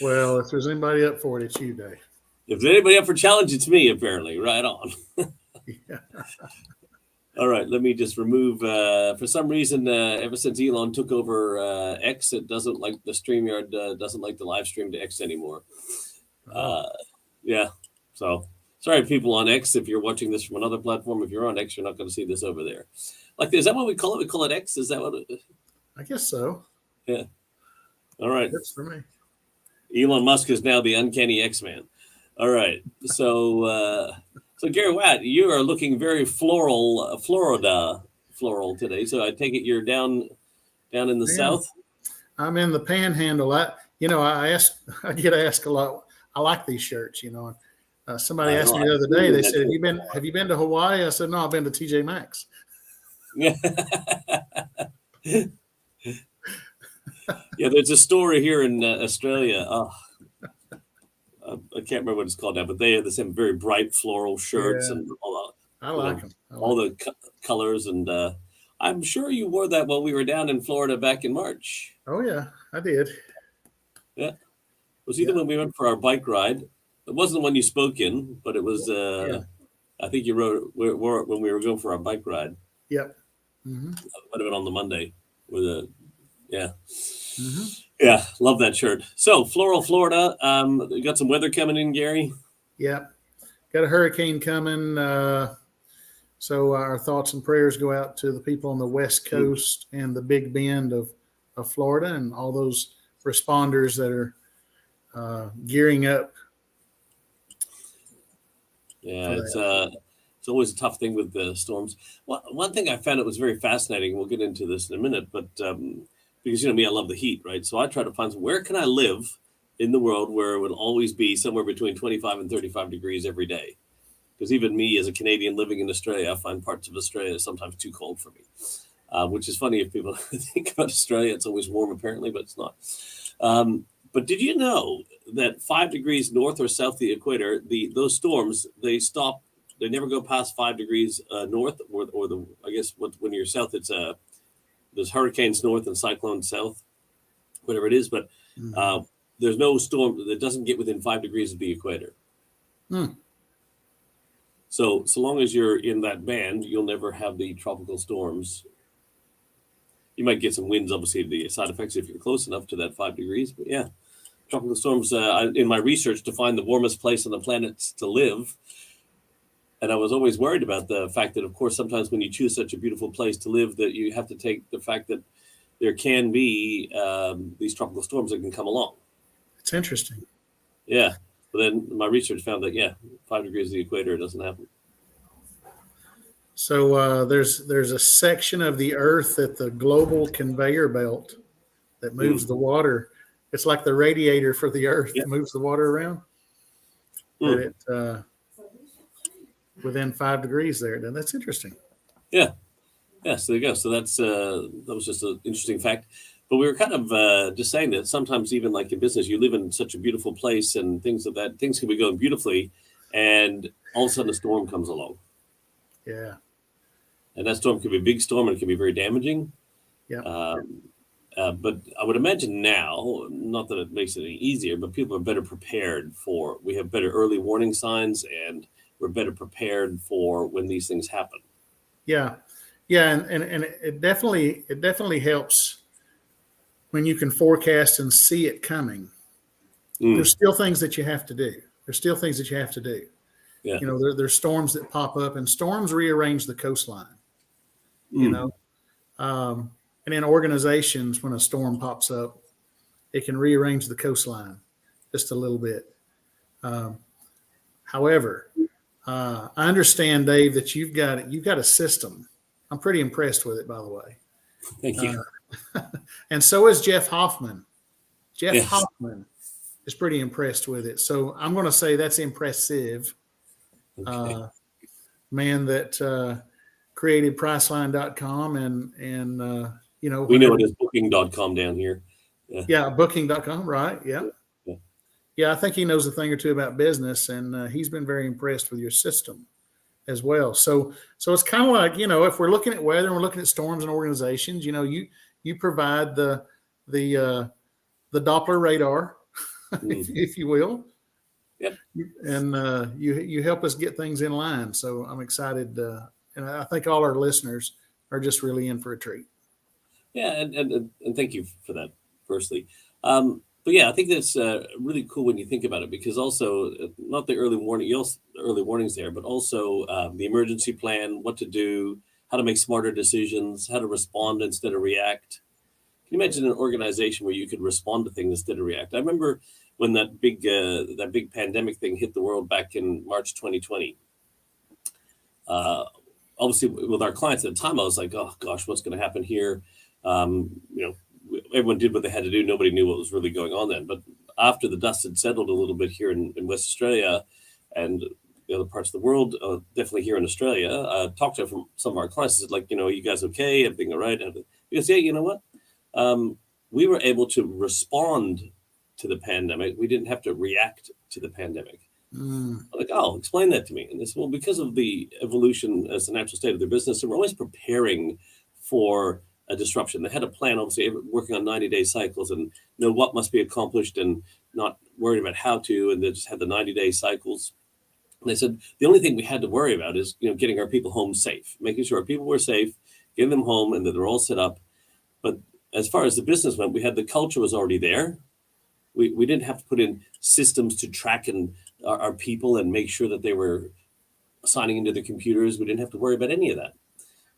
Well, if there's anybody up for it, it's you, Dave. If there's anybody up for challenge, it's me, apparently. Right on. Yeah. All right, let me just remove, for some reason, ever since Elon took over X, it doesn't like the StreamYard, doesn't like the live stream to X anymore. Yeah, so sorry, people on X, if you're watching this from another platform, if you're on X, you're not going to see this over there. Like, is that what we call it? We call it X? Is that what it? I guess so. Yeah. All right. That's for me. Elon Musk is now the uncanny X-Man. All right. So, Gary Watt, you are looking very floral today. So I take it you're down in the south. I'm in the Panhandle. I get asked a lot. I like these shirts. Somebody asked me the other day. They said, "Have you been to Hawaii?" I said, "No, I've been to TJ Maxx." Yeah. Yeah, there's a store here in Australia. I can't remember what it's called now, but they have the same very bright floral shirts and all that. I like them. All the colors, and I'm sure you wore that while we were down in Florida back in March. Oh yeah, I did. Yeah, it was either when we went for our bike ride. It wasn't the one you spoke in, but it was. I think you wore it when we were going for our bike ride. Yep. Mm-hmm. Might have been on the Monday with a. Yeah. Mm-hmm. Yeah, love that shirt. So, Floral, Florida. You got some weather coming in, Gary? Yep. Got a hurricane coming. So our thoughts and prayers go out to the people on the West Coast and the Big Bend of Florida and all those responders that are gearing up. Yeah, it's always a tough thing with the storms. One thing I found that was very fascinating, we'll get into this in a minute, but because, me, I love the heat, right? So I try to find where can I live in the world where it would always be somewhere between 25 and 35 degrees every day. Because even me as a Canadian living in Australia, I find parts of Australia sometimes too cold for me, which is funny if people think about Australia. It's always warm, apparently, but it's not. But did you know that 5 degrees north or south of the equator, those storms, they stop, they never go past 5 degrees north, or I guess when you're south, it's there's hurricanes north and cyclones south, whatever it is, but there's no storm that doesn't get within 5 degrees of the equator. So long as you're in that band, you'll never have the tropical storms. You might get some winds, obviously, the side effects if you're close enough to that 5 degrees. But yeah, tropical storms, in my research to find the warmest place on the planet to live, and I was always worried about the fact that, of course, sometimes when you choose such a beautiful place to live, that you have to take the fact that there can be these tropical storms that can come along. It's interesting. Yeah. But then my research found that, 5 degrees of the equator, it doesn't happen. So there's a section of the Earth at the global conveyor belt that moves the water. It's like the radiator for the Earth that moves the water around. That it within 5 degrees there. Then that's interesting. Yeah. Yeah. So there you go. So that was just an interesting fact. But we were kind of just saying that sometimes even like in business, you live in such a beautiful place and things can be going beautifully, and all of a sudden a storm comes along. Yeah. And that storm could be a big storm and it can be very damaging. Yeah. But I would imagine now, not that it makes it any easier, but people are better prepared we have better early warning signs, and we're better prepared for when these things happen. Yeah. Yeah. And it definitely helps when you can forecast and see it coming. There's still things that you have to do. Yeah. There's storms that pop up, and storms rearrange the coastline. And in organizations, when a storm pops up, it can rearrange the coastline just a little bit. However, I understand, Dave, that you've got a system. I'm pretty impressed with it, by the way. Thank you. And so is Jeff Hoffman. Hoffman is pretty impressed with it. So I'm going to say that's impressive. Okay. Man that created Priceline.com and we know it is Booking.com down here. Yeah, Booking.com, right? Yeah. Yeah, I think he knows a thing or two about business, and he's been very impressed with your system as well. So it's kind of like, if we're looking at weather and we're looking at storms and organizations, you provide the Doppler radar if you will. Yep. And you help us get things in line. So I'm excited, and I think all our listeners are just really in for a treat. Yeah, and thank you for that, firstly. But yeah, I think that's really cool when you think about it, because also not the early warning, early warnings there, but also the emergency plan, what to do, how to make smarter decisions, how to respond instead of react. Can you imagine an organization where you could respond to things instead of react? I remember when that big pandemic thing hit the world back in March 2020. Obviously, with our clients at the time, I was like, oh gosh, what's going to happen here? Everyone did what they had to do. Nobody knew what was really going on then. But after the dust had settled a little bit here in West Australia and the other parts of the world, definitely here in Australia, talked to some of our clients. Said, like, you guys okay? Everything all right? Because, yeah, you know what? We were able to respond to the pandemic. We didn't have to react to the pandemic. Like, oh, explain that to me. And this, well, because of the evolution as the natural state of their business, they were always preparing for a disruption. They had a plan, obviously, working on 90-day cycles and know what must be accomplished and not worried about how to. And they just had the 90-day cycles. And they said the only thing we had to worry about is, getting our people home safe, making sure our people were safe, getting them home, and that they're all set up. But as far as the business went, we had the culture was already there. We didn't have to put in systems to track our people and make sure that they were signing into the computers. We didn't have to worry about any of that.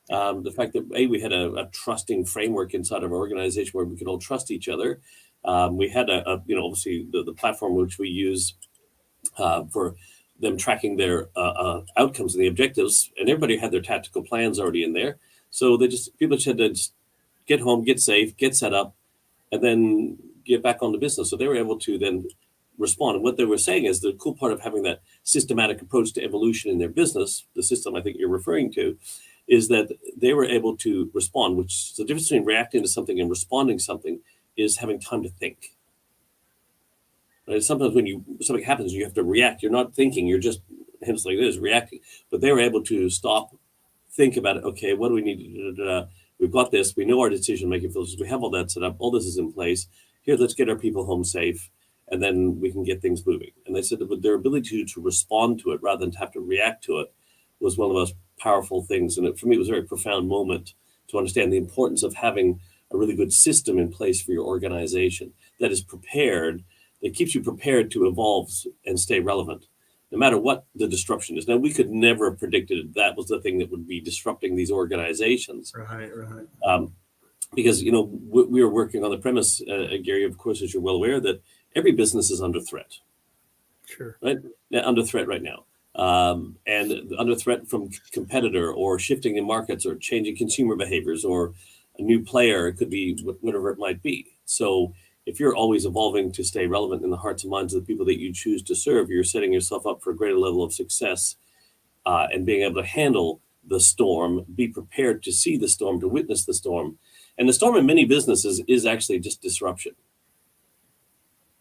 The fact that we had a trusting framework inside of our organization where we could all trust each other. We had obviously the platform which we use for them tracking their outcomes and the objectives, and everybody had their tactical plans already in there. So people just had to just get home, get safe, get set up, and then get back on the business. So they were able to then respond. And what they were saying is the cool part of having that systematic approach to evolution in their business, the system I think you're referring to, is that they were able to respond, which the difference between reacting to something and responding to something is having time to think. Right? Sometimes when something happens, you have to react. You're not thinking, you're just, hence like this, reacting. But they were able to stop, think about it. Okay, what do we need to do? We've got this. We know our decision-making filters. We have all that set up. All this is in place. Here, let's get our people home safe, and then we can get things moving. And they said that with their ability to respond to it rather than to have to react to it was one of the most powerful things. And for me, it was a very profound moment to understand the importance of having a really good system in place for your organization that is prepared, that keeps you prepared to evolve and stay relevant, no matter what the disruption is. Now, we could never have predicted that was the thing that would be disrupting these organizations. Right. Because, we were working on the premise, Gary, of course, as you're well aware, that every business is under threat. Sure. Right? Under threat right now. And under threat from competitor or shifting in markets or changing consumer behaviors or a new player. It could be whatever it might be. So if you're always evolving to stay relevant in the hearts and minds of the people that you choose to serve, you're setting yourself up for a greater level of success and being able to handle the storm, be prepared to see the storm, to witness the storm. And the storm in many businesses is actually just disruption.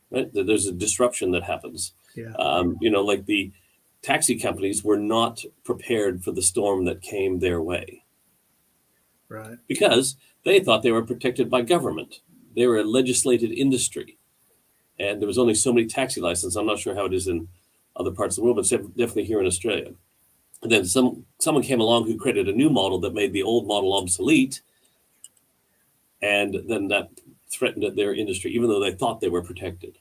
Right? There's a disruption that happens. Yeah. Like the taxi companies were not prepared for the storm that came their way. Right. Because they thought they were protected by government. They were a legislated industry. And there was only so many taxi licenses. I'm not sure how it is in other parts of the world, but definitely here in Australia. And then someone came along who created a new model that made the old model obsolete. And then that threatened their industry, even though they thought they were protected.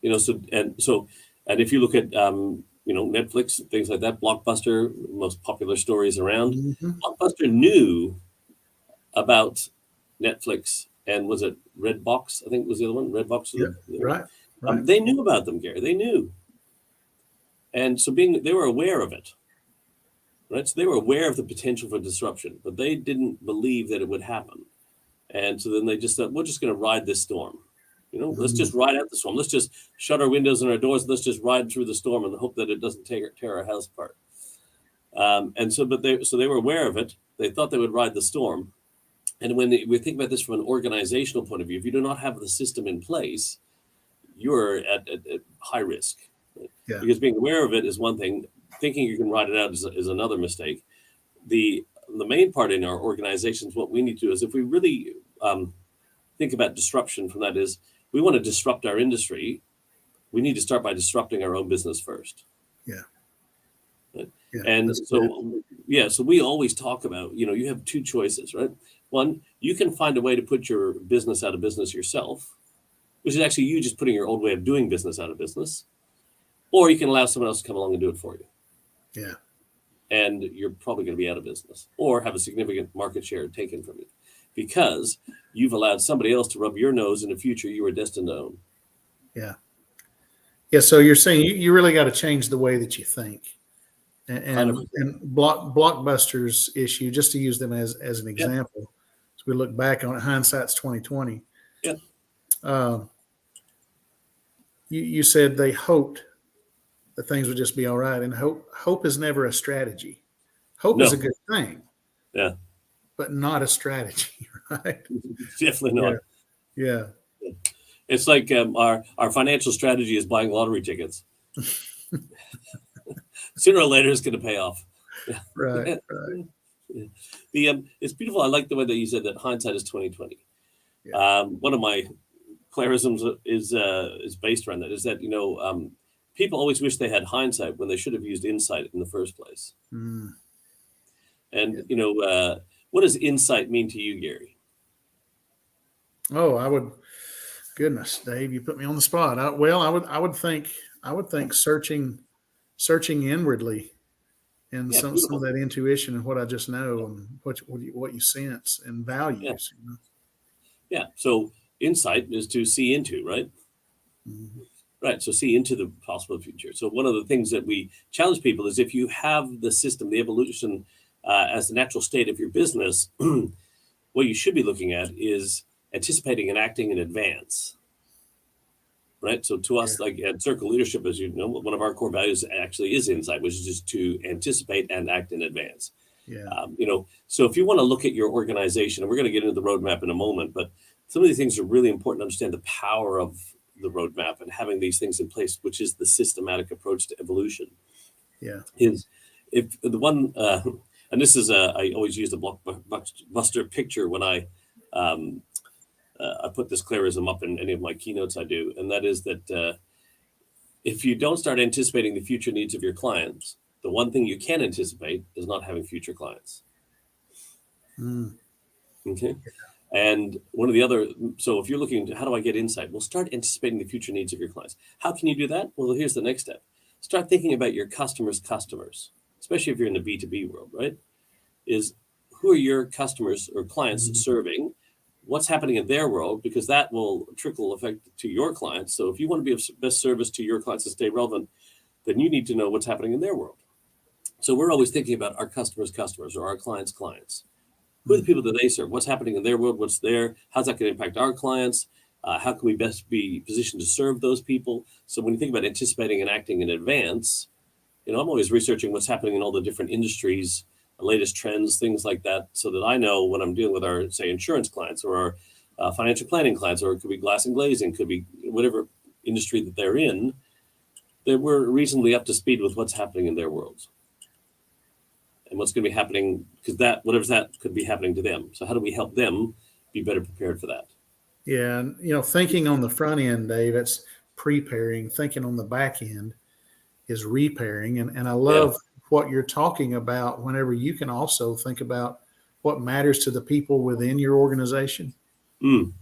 And if you look at, Netflix, things like that, Blockbuster, most popular stories around, Blockbuster knew about Netflix, and was it Redbox? I think was the other one. Redbox. Right. They knew about them, Gary. They knew. And so they were aware of it. Right. So they were aware of the potential for disruption, but they didn't believe that it would happen. And so then they just thought, we're just going to ride this storm. Let's just ride out the storm. Let's just shut our windows and our doors. Let's just ride through the storm and hope that it doesn't tear our house apart. But they were aware of it. They thought they would ride the storm. And when we think about this from an organizational point of view, if you do not have the system in place, you're at high risk. Right? Yeah. Because being aware of it is one thing. Thinking you can ride it out is another mistake. The main part in our organizations, what we need to do is, if we really think about disruption from that, is we want to disrupt our industry, we need to start by disrupting our own business first. Yeah. Right? Yeah. And so, so we always talk about, you have two choices, right? One, you can find a way to put your business out of business yourself, which is actually you just putting your old way of doing business out of business, or you can allow someone else to come along and do it for you. Yeah. And you're probably going to be out of business or have a significant market share taken from you because you've allowed somebody else to rub your nose in a future you were destined to own. Yeah. Yeah. So you're saying you really got to change the way that you think. And Blockbuster's issue, just to use them as an example, as we look back on it, hindsight's 2020. Yeah. You said they hoped that things would just be all right, and hope is never a strategy. Hope is a good thing, but not a strategy, right? Definitely not. Yeah. It's like our financial strategy is buying lottery tickets. Sooner or later, it's going to pay off. Right. It's beautiful. I like the way that you said that hindsight is 2020. Yeah. One of my Clarisms is based around that. Is that people always wish they had hindsight when they should have used insight in the first place. Mm. And what does insight mean to you, Gary? Oh, goodness, Dave, you put me on the spot. I would think searching inwardly, and some of that intuition and what I just know and what you sense and values. Yeah. So insight is to see into, right? Mm-hmm. Right. So see into the possible future. So one of the things that we challenge people is if you have the system, the evolution as the natural state of your business, what you should be looking at is anticipating and acting in advance. Right. So to us, like at Circle Leadership, as you know, one of our core values actually is insight, which is just to anticipate and act in advance. Yeah. So if you want to look at your organization, and we're going to get into the roadmap in a moment, but some of these things are really important to understand the power of the roadmap and having these things in place, which is the systematic approach to evolution. Yeah. Is if the one, and this is I always use the blockbuster picture when I put this Clarism up in any of my keynotes I do, and that is that if you don't start anticipating the future needs of your clients, the one thing you can anticipate is not having future clients. Mm. Okay. And one of the other, so if you're looking, how do I get insight? Well, start anticipating the future needs of your clients. How can you do that? Well, here's the next step. Start thinking about your customers, especially if you're in the B2B world, right? Is who are your customers or clients serving? What's happening in their world? Because that will trickle effect to your clients. So if you want to be of best service to your clients and stay relevant, then you need to know what's happening in their world. So we're always thinking about our customers' customers or our clients' clients. Who are the people that they serve? What's happening in their world? What's there? How's that going to impact our clients? How can we best be positioned to serve those people? So when you think about anticipating and acting in advance, I'm always researching what's happening in all the different industries, the latest trends, things like that, so that I know when I'm dealing with our, say, insurance clients or our financial planning clients, or it could be glass and glazing, could be whatever industry that they're in, that we're reasonably up to speed with what's happening in their worlds. And what's going to be happening, because whatever's that could be happening to them. So how do we help them be better prepared for that? Yeah. And, thinking on the front end, Dave, it's preparing. Thinking on the back end is repairing. And I love what you're talking about whenever you can also think about what matters to the people within your organization. Now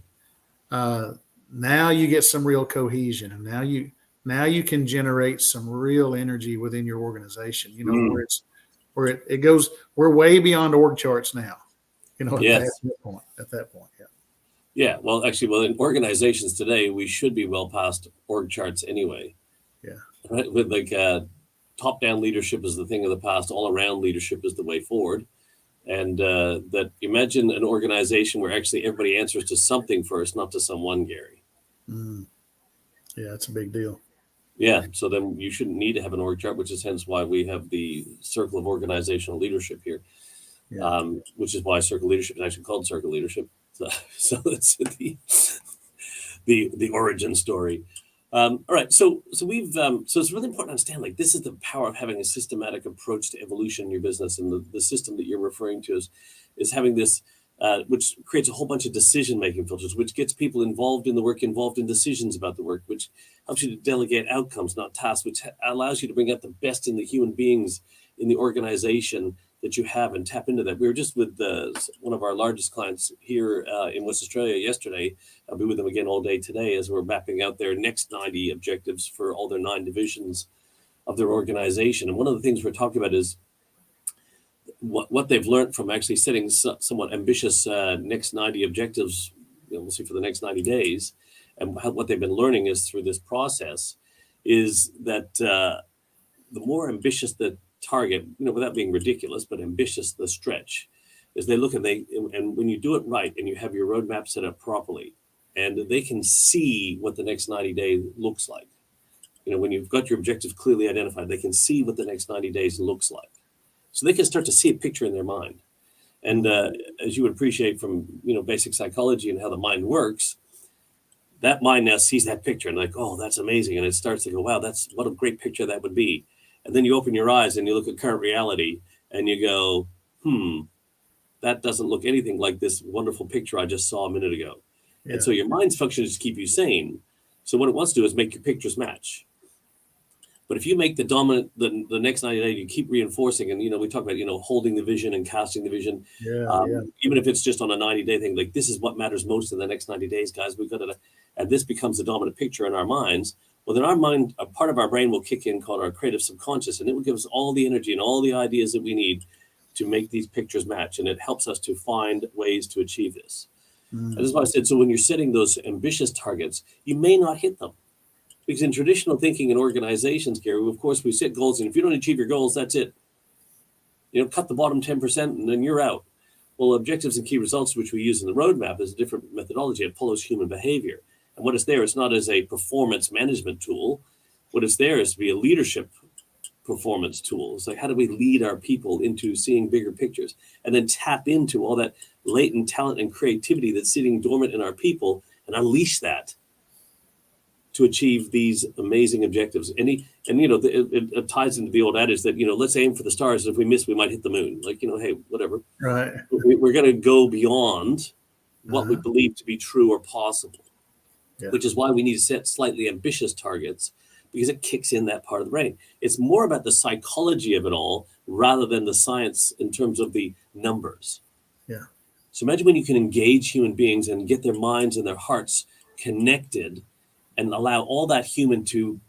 you get some real cohesion, and now you can generate some real energy within your organization, where it goes, we're way beyond org charts now, at that point. Yeah. Well, actually, in organizations today, we should be well past org charts anyway. Yeah. Right. With top-down leadership is the thing of the past. All-around leadership is the way forward. And that imagine an organization where actually everybody answers to something first, not to someone, Gary. Yeah, that's a big deal. Yeah, so then you shouldn't need to have an org chart, which is hence why we have the circle of organizational leadership here, which is why circle leadership is actually called circle leadership. So that's the origin story. All right, so we've so it's really important to understand, this is the power of having a systematic approach to evolution in your business, and the system that you're referring to is having this which creates a whole bunch of decision-making filters, which gets people involved in the work, involved in decisions about the work, which helps you to delegate outcomes, not tasks, which allows you to bring out the best in the human beings in the organization that you have and tap into that. We were just with one of our largest clients here in West Australia yesterday. I'll be with them again all day today as we're mapping out their next 90 objectives for all their 9 divisions of their organization. And one of the things we're talking about is what they've learned from actually setting somewhat ambitious next 90 objectives, we'll see for the next 90 days. And what they've been learning is through this process is that the more ambitious the target, without being ridiculous, but ambitious the stretch, is they look and when you do it right and you have your roadmap set up properly, and they can see what the next 90 days looks like. When you've got your objectives clearly identified, they can see what the next 90 days looks like. So they can start to see a picture in their mind. And as you would appreciate from, basic psychology and how the mind works, that mind now sees that picture and like, oh, that's amazing. And it starts to go, wow, what a great picture that would be. And then you open your eyes and you look at current reality and you go, that doesn't look anything like this wonderful picture I just saw a minute ago. Yeah. And so your mind's function is to keep you sane. So what it wants to do is make your pictures match. But if you make the dominant, the next 90 days, you keep reinforcing, and, we talk about, holding the vision and casting the vision. Even if it's just on a 90-day thing, like this is what matters most in the next 90 days, guys. We've got to, and this becomes the dominant picture in our minds. Well, then our mind, a part of our brain will kick in called our creative subconscious, and it will give us all the energy and all the ideas that we need to make these pictures match. And it helps us to find ways to achieve this. And that's why I said, so when you're setting those ambitious targets, you may not hit them. Because in traditional thinking in organizations, Gary, of course, we set goals, and if you don't achieve your goals, that's it. Cut the bottom 10% and then you're out. Well, objectives and key results, which we use in the roadmap, is a different methodology. It follows human behavior. And what is there, it's not as a performance management tool. What is there is to be a leadership performance tool. It's like, how do we lead our people into seeing bigger pictures and then tap into all that latent talent and creativity that's sitting dormant in our people and unleash that to achieve these amazing objectives. It ties into the old adage that, let's aim for the stars. And if we miss, we might hit the moon. Like, hey, whatever. Right. We're going to go beyond what we believe to be true or possible, which is why we need to set slightly ambitious targets, because it kicks in that part of the brain. It's more about the psychology of it all rather than the science in terms of the numbers. Yeah. So imagine when you can engage human beings and get their minds and their hearts connected and allow all that human to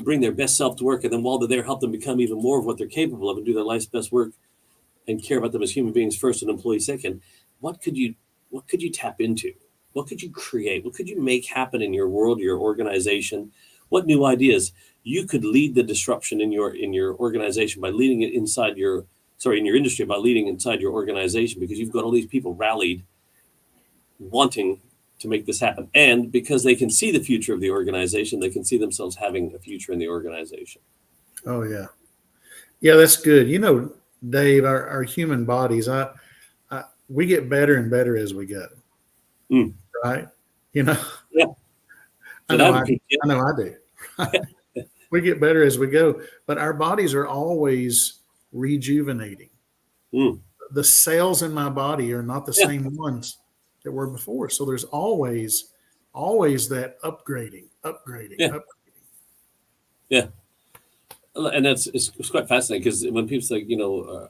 bring their best self to work. And then while they're there, help them become even more of what they're capable of and do their life's best work and care about them as human beings first and employees second. What could you tap into? What could you create? What could you make happen in your world, your organization? What new ideas? You could lead the disruption in your organization by leading it in your industry, by leading inside your organization, because you've got all these people rallied wanting to make this happen. And because they can see the future of the organization, they can see themselves having a future in the organization. Oh, yeah. Yeah, that's good. Dave, our human bodies, we get better and better as we go. Right? Yeah. I know I do. We get better as we go, but our bodies are always rejuvenating. The cells in my body are not the same ones that were before. So there's always that upgrading. Yeah. And it's quite fascinating, because when people say,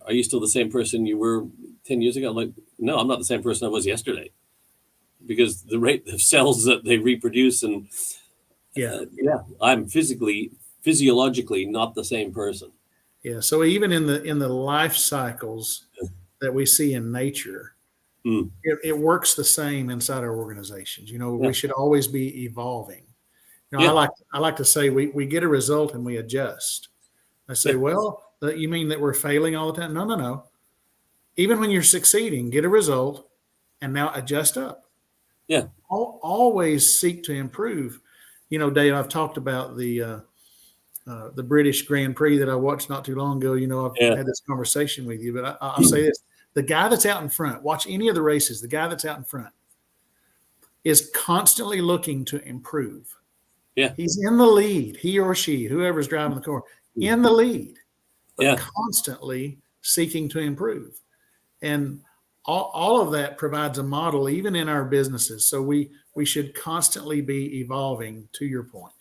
are you still the same person you were 10 years ago? I'm like, no, I'm not the same person I was yesterday, because the rate of cells that they reproduce and I'm physiologically not the same person. Yeah. So even in the life cycles that we see in nature, it works the same inside our organizations. We should always be evolving. I like to say we get a result and we adjust. I say, well, you mean that we're failing all the time? No. Even when you're succeeding, get a result and now adjust up. Yeah. Always seek to improve. Dave, I've talked about the British Grand Prix that I watched not too long ago. I've had this conversation with you, but I'll say this. The guy that's out in front, watch any of the races, the guy that's out in front is constantly looking to improve. Yeah. He's in the lead, he or she, whoever's driving the car, in the lead, but constantly seeking to improve. And all of that provides a model, even in our businesses. So we should constantly be evolving, to your point.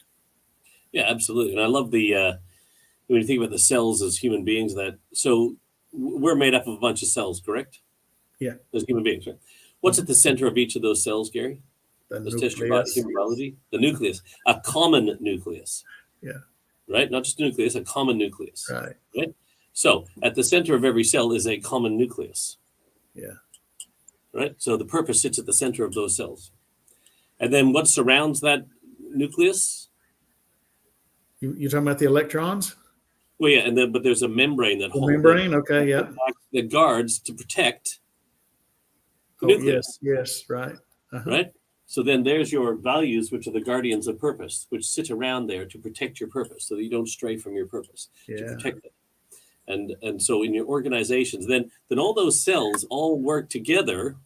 Yeah, absolutely. And I love when you think about the cells as human beings, so we're made up of a bunch of cells, correct? Yeah. As human beings, right? What's at the center of each of those cells, Gary? The Let's test your nucleus. human biology. The nucleus, a common nucleus. Yeah. Right? Not just a nucleus, a common nucleus. Right. Right? So at the center of every cell is a common nucleus. Yeah. Right? So the purpose sits at the center of those cells. And then what surrounds that nucleus? You're talking about the electrons? Well, yeah, but there's a membrane that holds membrane. Okay, yeah. That guards to protect the Oh, nucleus. yes, right. Right? So then there's your values, which are the guardians of purpose, which sit around there to protect your purpose so that you don't stray from your purpose, to protect it. And so in your organizations, then all those cells all work together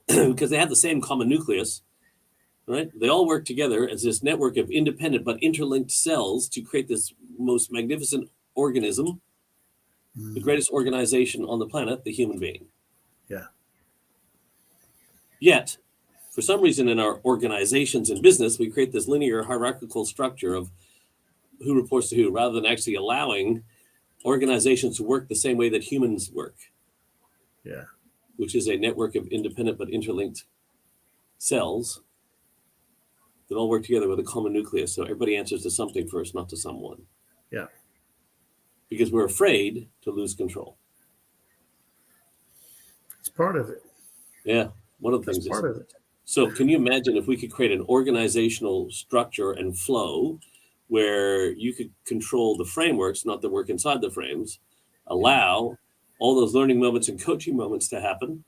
because they have the same common nucleus, right? They all work together as this network of independent but interlinked cells to create this most magnificent organism, the greatest organization on the planet, the human being. Yeah. Yet, for some reason in our organizations and business, we create this linear hierarchical structure of who reports to who, rather than actually allowing organizations to work the same way that humans work. Yeah. Which is a network of independent but interlinked cells that all work together with a common nucleus. So everybody answers to something first, not to someone. Yeah. Because we're afraid to lose control. It's part of it. Yeah. One of the things is part of it. So can you imagine if we could create an organizational structure and flow where you could control the frameworks, not the work inside the frames, allow all those learning moments and coaching moments to happen.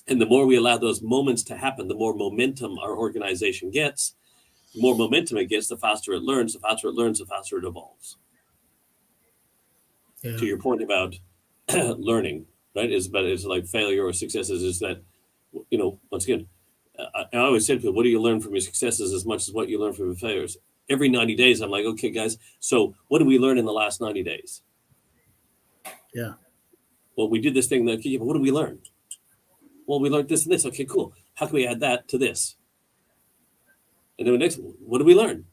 And the more we allow those moments to happen, the more momentum our organization gets. The more momentum it gets, the faster it learns, the faster it learns, the faster it evolves. Yeah. To your point about learning, right? It's like failure or successes is that, once again, I always say to people, what do you learn from your successes as much as what you learn from your failures? Every 90 days, I'm like, okay, guys, so what did we learn in the last 90 days? Yeah. Well, we did this thing. But what did we learn? Well, we learned this and this. Okay, cool. How can we add that to this? And then the next, what did we learn?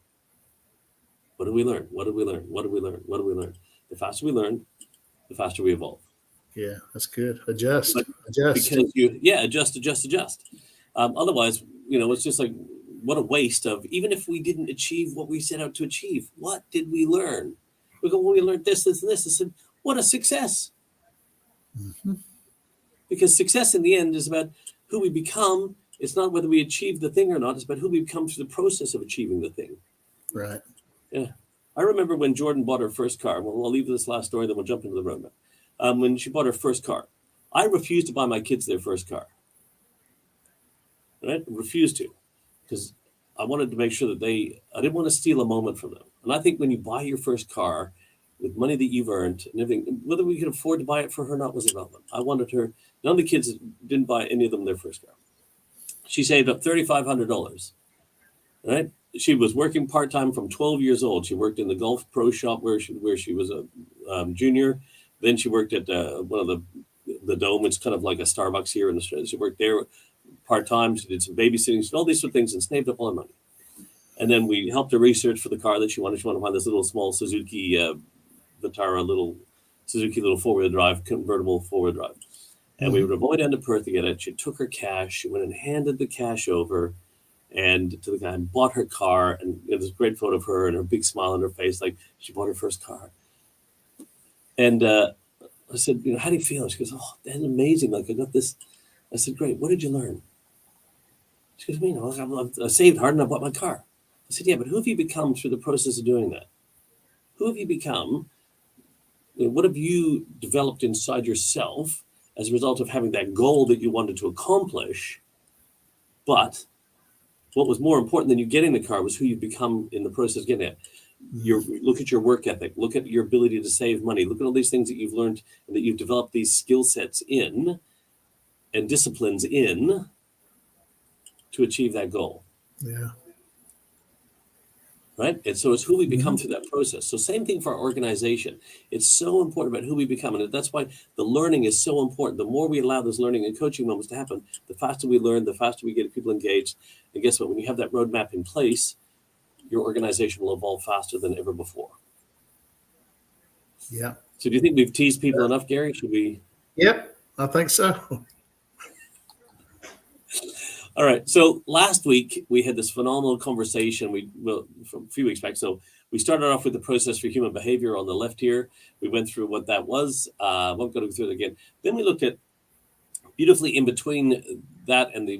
What did we learn? What did we learn? What did we learn? What did we learn? The faster we learn, the faster we evolve. Yeah, that's good. Adjust. Because adjust. Otherwise, it's just like, what a waste of, even if we didn't achieve what we set out to achieve, what did we learn? We go, well, we learned this, and this. I said, what a success. Mm-hmm. Because success in the end is about who we become. It's not whether we achieve the thing or not. It's about who we become through the process of achieving the thing. Right. Yeah. I remember when Jordan bought her first car. Well, I'll leave this last story, then we'll jump into the roadmap. When she bought her first car, I refused to buy my kids their first car. Right? Refused to. Because I wanted to make sure that I didn't want to steal a moment from them. And I think when you buy your first car with money that you've earned and everything, whether we could afford to buy it for her or not was irrelevant. I wanted her, none of the kids didn't buy any of them their first car. She saved up $3,500, right? She was working part-time from 12 years old. She worked in the golf pro shop where she was a junior. Then she worked at one of the Dome. It's kind of like a Starbucks here in Australia. She worked there part-time. She did some babysitting, all these sort of things, and saved up all her money. And then we helped her research for the car that she wanted. She wanted to find this little small Suzuki Vitara, little four-wheel drive, convertible four-wheel drive. And we were going down to Perth to get it. She took her cash. She went and handed the cash over and to the guy and bought her car. And there's a great photo of her and her big smile on her face, like she bought her first car. And I said, how do you feel? She goes, oh, that's amazing. Like, I got this. I said, great. What did you learn? She goes, I saved hard and I bought my car. I said, yeah, but who have you become through the process of doing that? Who have you become? What have you developed inside yourself as a result of having that goal that you wanted to accomplish? But what was more important than you getting the car was who you become in the process of getting it. Look at your work ethic. Look at your ability to save money. Look at all these things that you've learned and that you've developed these skill sets in and disciplines in to achieve that goal. Yeah. right? And so it's who we become through that process. So same thing for our organization. It's so important about who we become. And that's why the learning is so important. The more we allow those learning and coaching moments to happen, the faster we learn, the faster we get people engaged. And guess what? When you have that roadmap in place, your organization will evolve faster than ever before. Yeah. So do you think we've teased people enough, Gary? Should we? Yep, I think so. All right. So last week we had this phenomenal conversation. From a few weeks back. So we started off with the process for human behavior on the left here. We went through what that was. I won't go through it again. Then we looked at beautifully in between that and the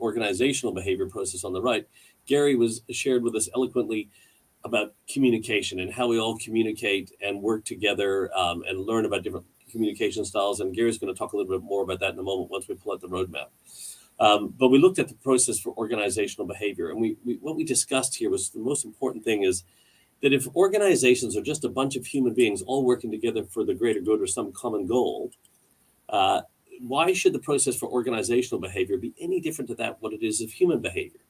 organizational behavior process on the right. Gary shared with us eloquently about communication and how we all communicate and work together and learn about different communication styles. And Gary's going to talk a little bit more about that in a moment once we pull out the roadmap. But we looked at the process for organizational behavior. And what we discussed here was the most important thing is that if organizations are just a bunch of human beings all working together for the greater good or some common goal, why should the process for organizational behavior be any different to that what it is of human behavior?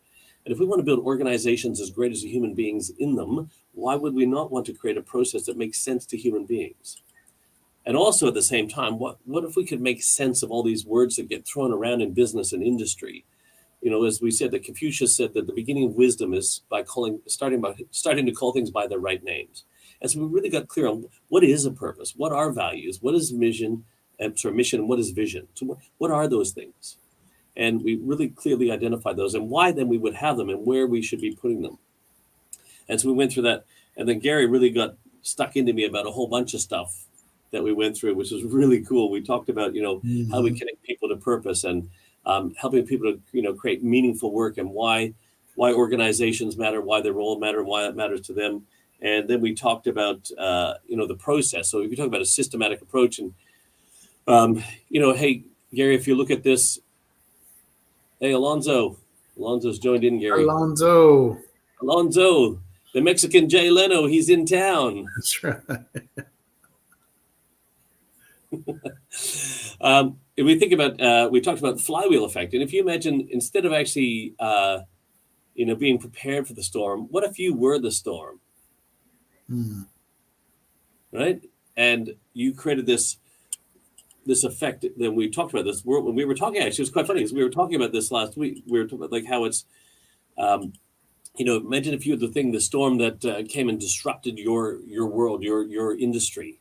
And if we want to build organizations as great as the human beings in them, why would we not want to create a process that makes sense to human beings? And also at the same time, what if we could make sense of all these words that get thrown around in business and industry? You know, as we said, that Confucius said that the beginning of wisdom is by starting to call things by their right names. And so we really got clear on what is a purpose, what are values, what is mission, and what is vision. So what are those things? And we really clearly identified those and why then we would have them and where we should be putting them. And so we went through that. And then Gary really got stuck into me about a whole bunch of stuff that we went through, which was really cool. We talked about, how we connect people to purpose and helping people to, create meaningful work and why organizations matter, why their role matter, why it matters to them. And then we talked about, the process. So if you talk about a systematic approach and, hey, Gary, if you look at this, hey, Alonzo's joined in, Gary. Alonzo, the Mexican Jay Leno, he's in town. That's right. If we think about, we talked about the flywheel effect. And if you imagine, instead of actually, being prepared for the storm, what if you were the storm? Right? And you created this effect that we talked about this world when we were talking. Actually, it was quite funny because we were talking about this last week. We were talking about like how it's, imagine if you had the storm that came and disrupted your world, your industry,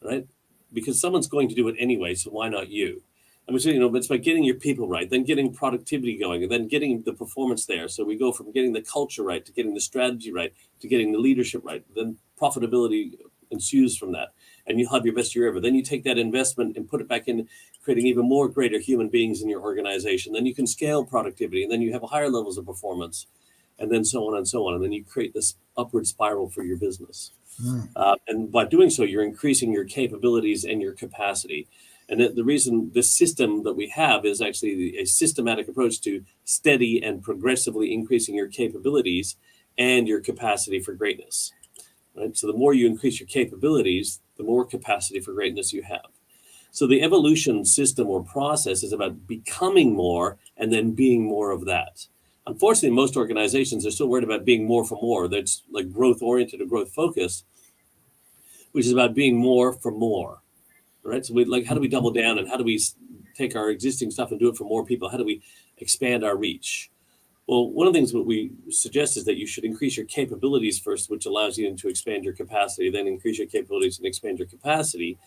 right? Because someone's going to do it anyway, so why not you? And we say, it's by getting your people right, then getting productivity going, and then getting the performance there. So we go from getting the culture right to getting the strategy right to getting the leadership right. Then profitability ensues from that, and you'll have your best year ever. Then you take that investment and put it back in creating even more greater human beings in your organization. Then you can scale productivity, and then you have higher levels of performance, and then so on and so on. And then you create this upward spiral for your business. And by doing so, you're increasing your capabilities and your capacity. And the reason this system that we have is actually a systematic approach to steady and progressively increasing your capabilities and your capacity for greatness. Right? So the more you increase your capabilities, the more capacity for greatness you have. So the evolution system or process is about becoming more and then being more of that. Unfortunately, most organizations are still worried about being more for more. That's like growth-oriented or growth-focused, which is about being more for more, right? So how do we double down and how do we take our existing stuff and do it for more people? How do we expand our reach? Well, one of the things that we suggest is that you should increase your capabilities first, which allows you to expand your capacity, then increase your capabilities and expand your capacity.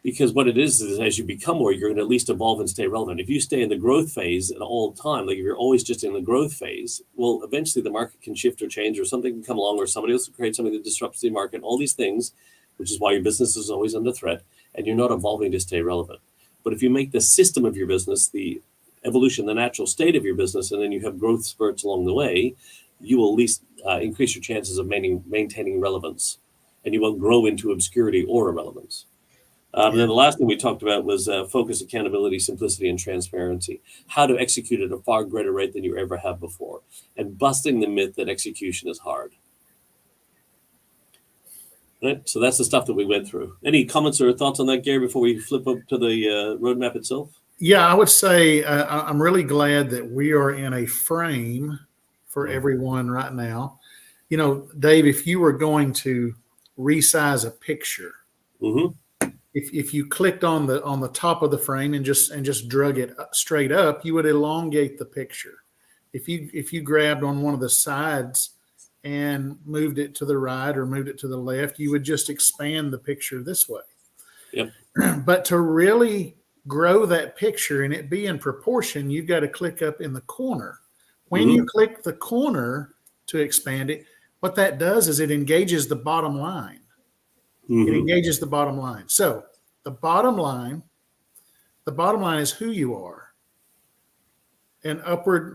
Because what it is as you become more, you're going to at least evolve and stay relevant. If you stay in the growth phase at all time, like if you're always just in the growth phase, well, eventually the market can shift or change or something can come along or somebody else will create something that disrupts the market, all these things, which is why your business is always under threat and you're not evolving to stay relevant. But if you make the system of your business, the evolution, the natural state of your business, and then you have growth spurts along the way, you will at least increase your chances of maintaining relevance and you won't grow into obscurity or irrelevance. And then the last thing we talked about was focus, accountability, simplicity, and transparency. How to execute at a far greater rate than you ever have before. And busting the myth that execution is hard. Right? So that's the stuff that we went through. Any comments or thoughts on that, Gary, before we flip up to the roadmap itself? Yeah, I would say I'm really glad that we are in a frame for everyone right now. You know, Dave, if you were going to resize a picture, if you clicked on the top of the frame and just drug it straight up, you would elongate the picture. If you grabbed on one of the sides and moved it to the right or moved it to the left, you would just expand the picture this way. Yep. But to really grow that picture and it be in proportion, you've got to click up in the corner. When you click the corner to expand it, what that does is it engages the bottom line. It engages the bottom line. So the bottom line is who you are. And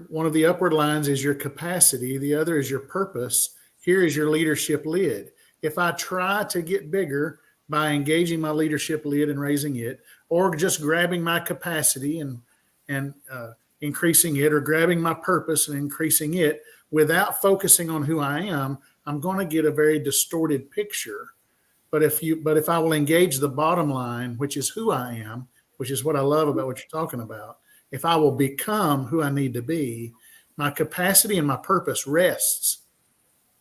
one of the upward lines is your capacity. The other is your purpose. Here is your leadership lid. If I try to get bigger by engaging my leadership lid and raising it, or just grabbing my capacity and increasing it, or grabbing my purpose and increasing it without focusing on who I am, I'm going to get a very distorted picture. But if I will engage the bottom line, which is who I am, which is what I love about what you're talking about, if I will become who I need to be, my capacity and my purpose rests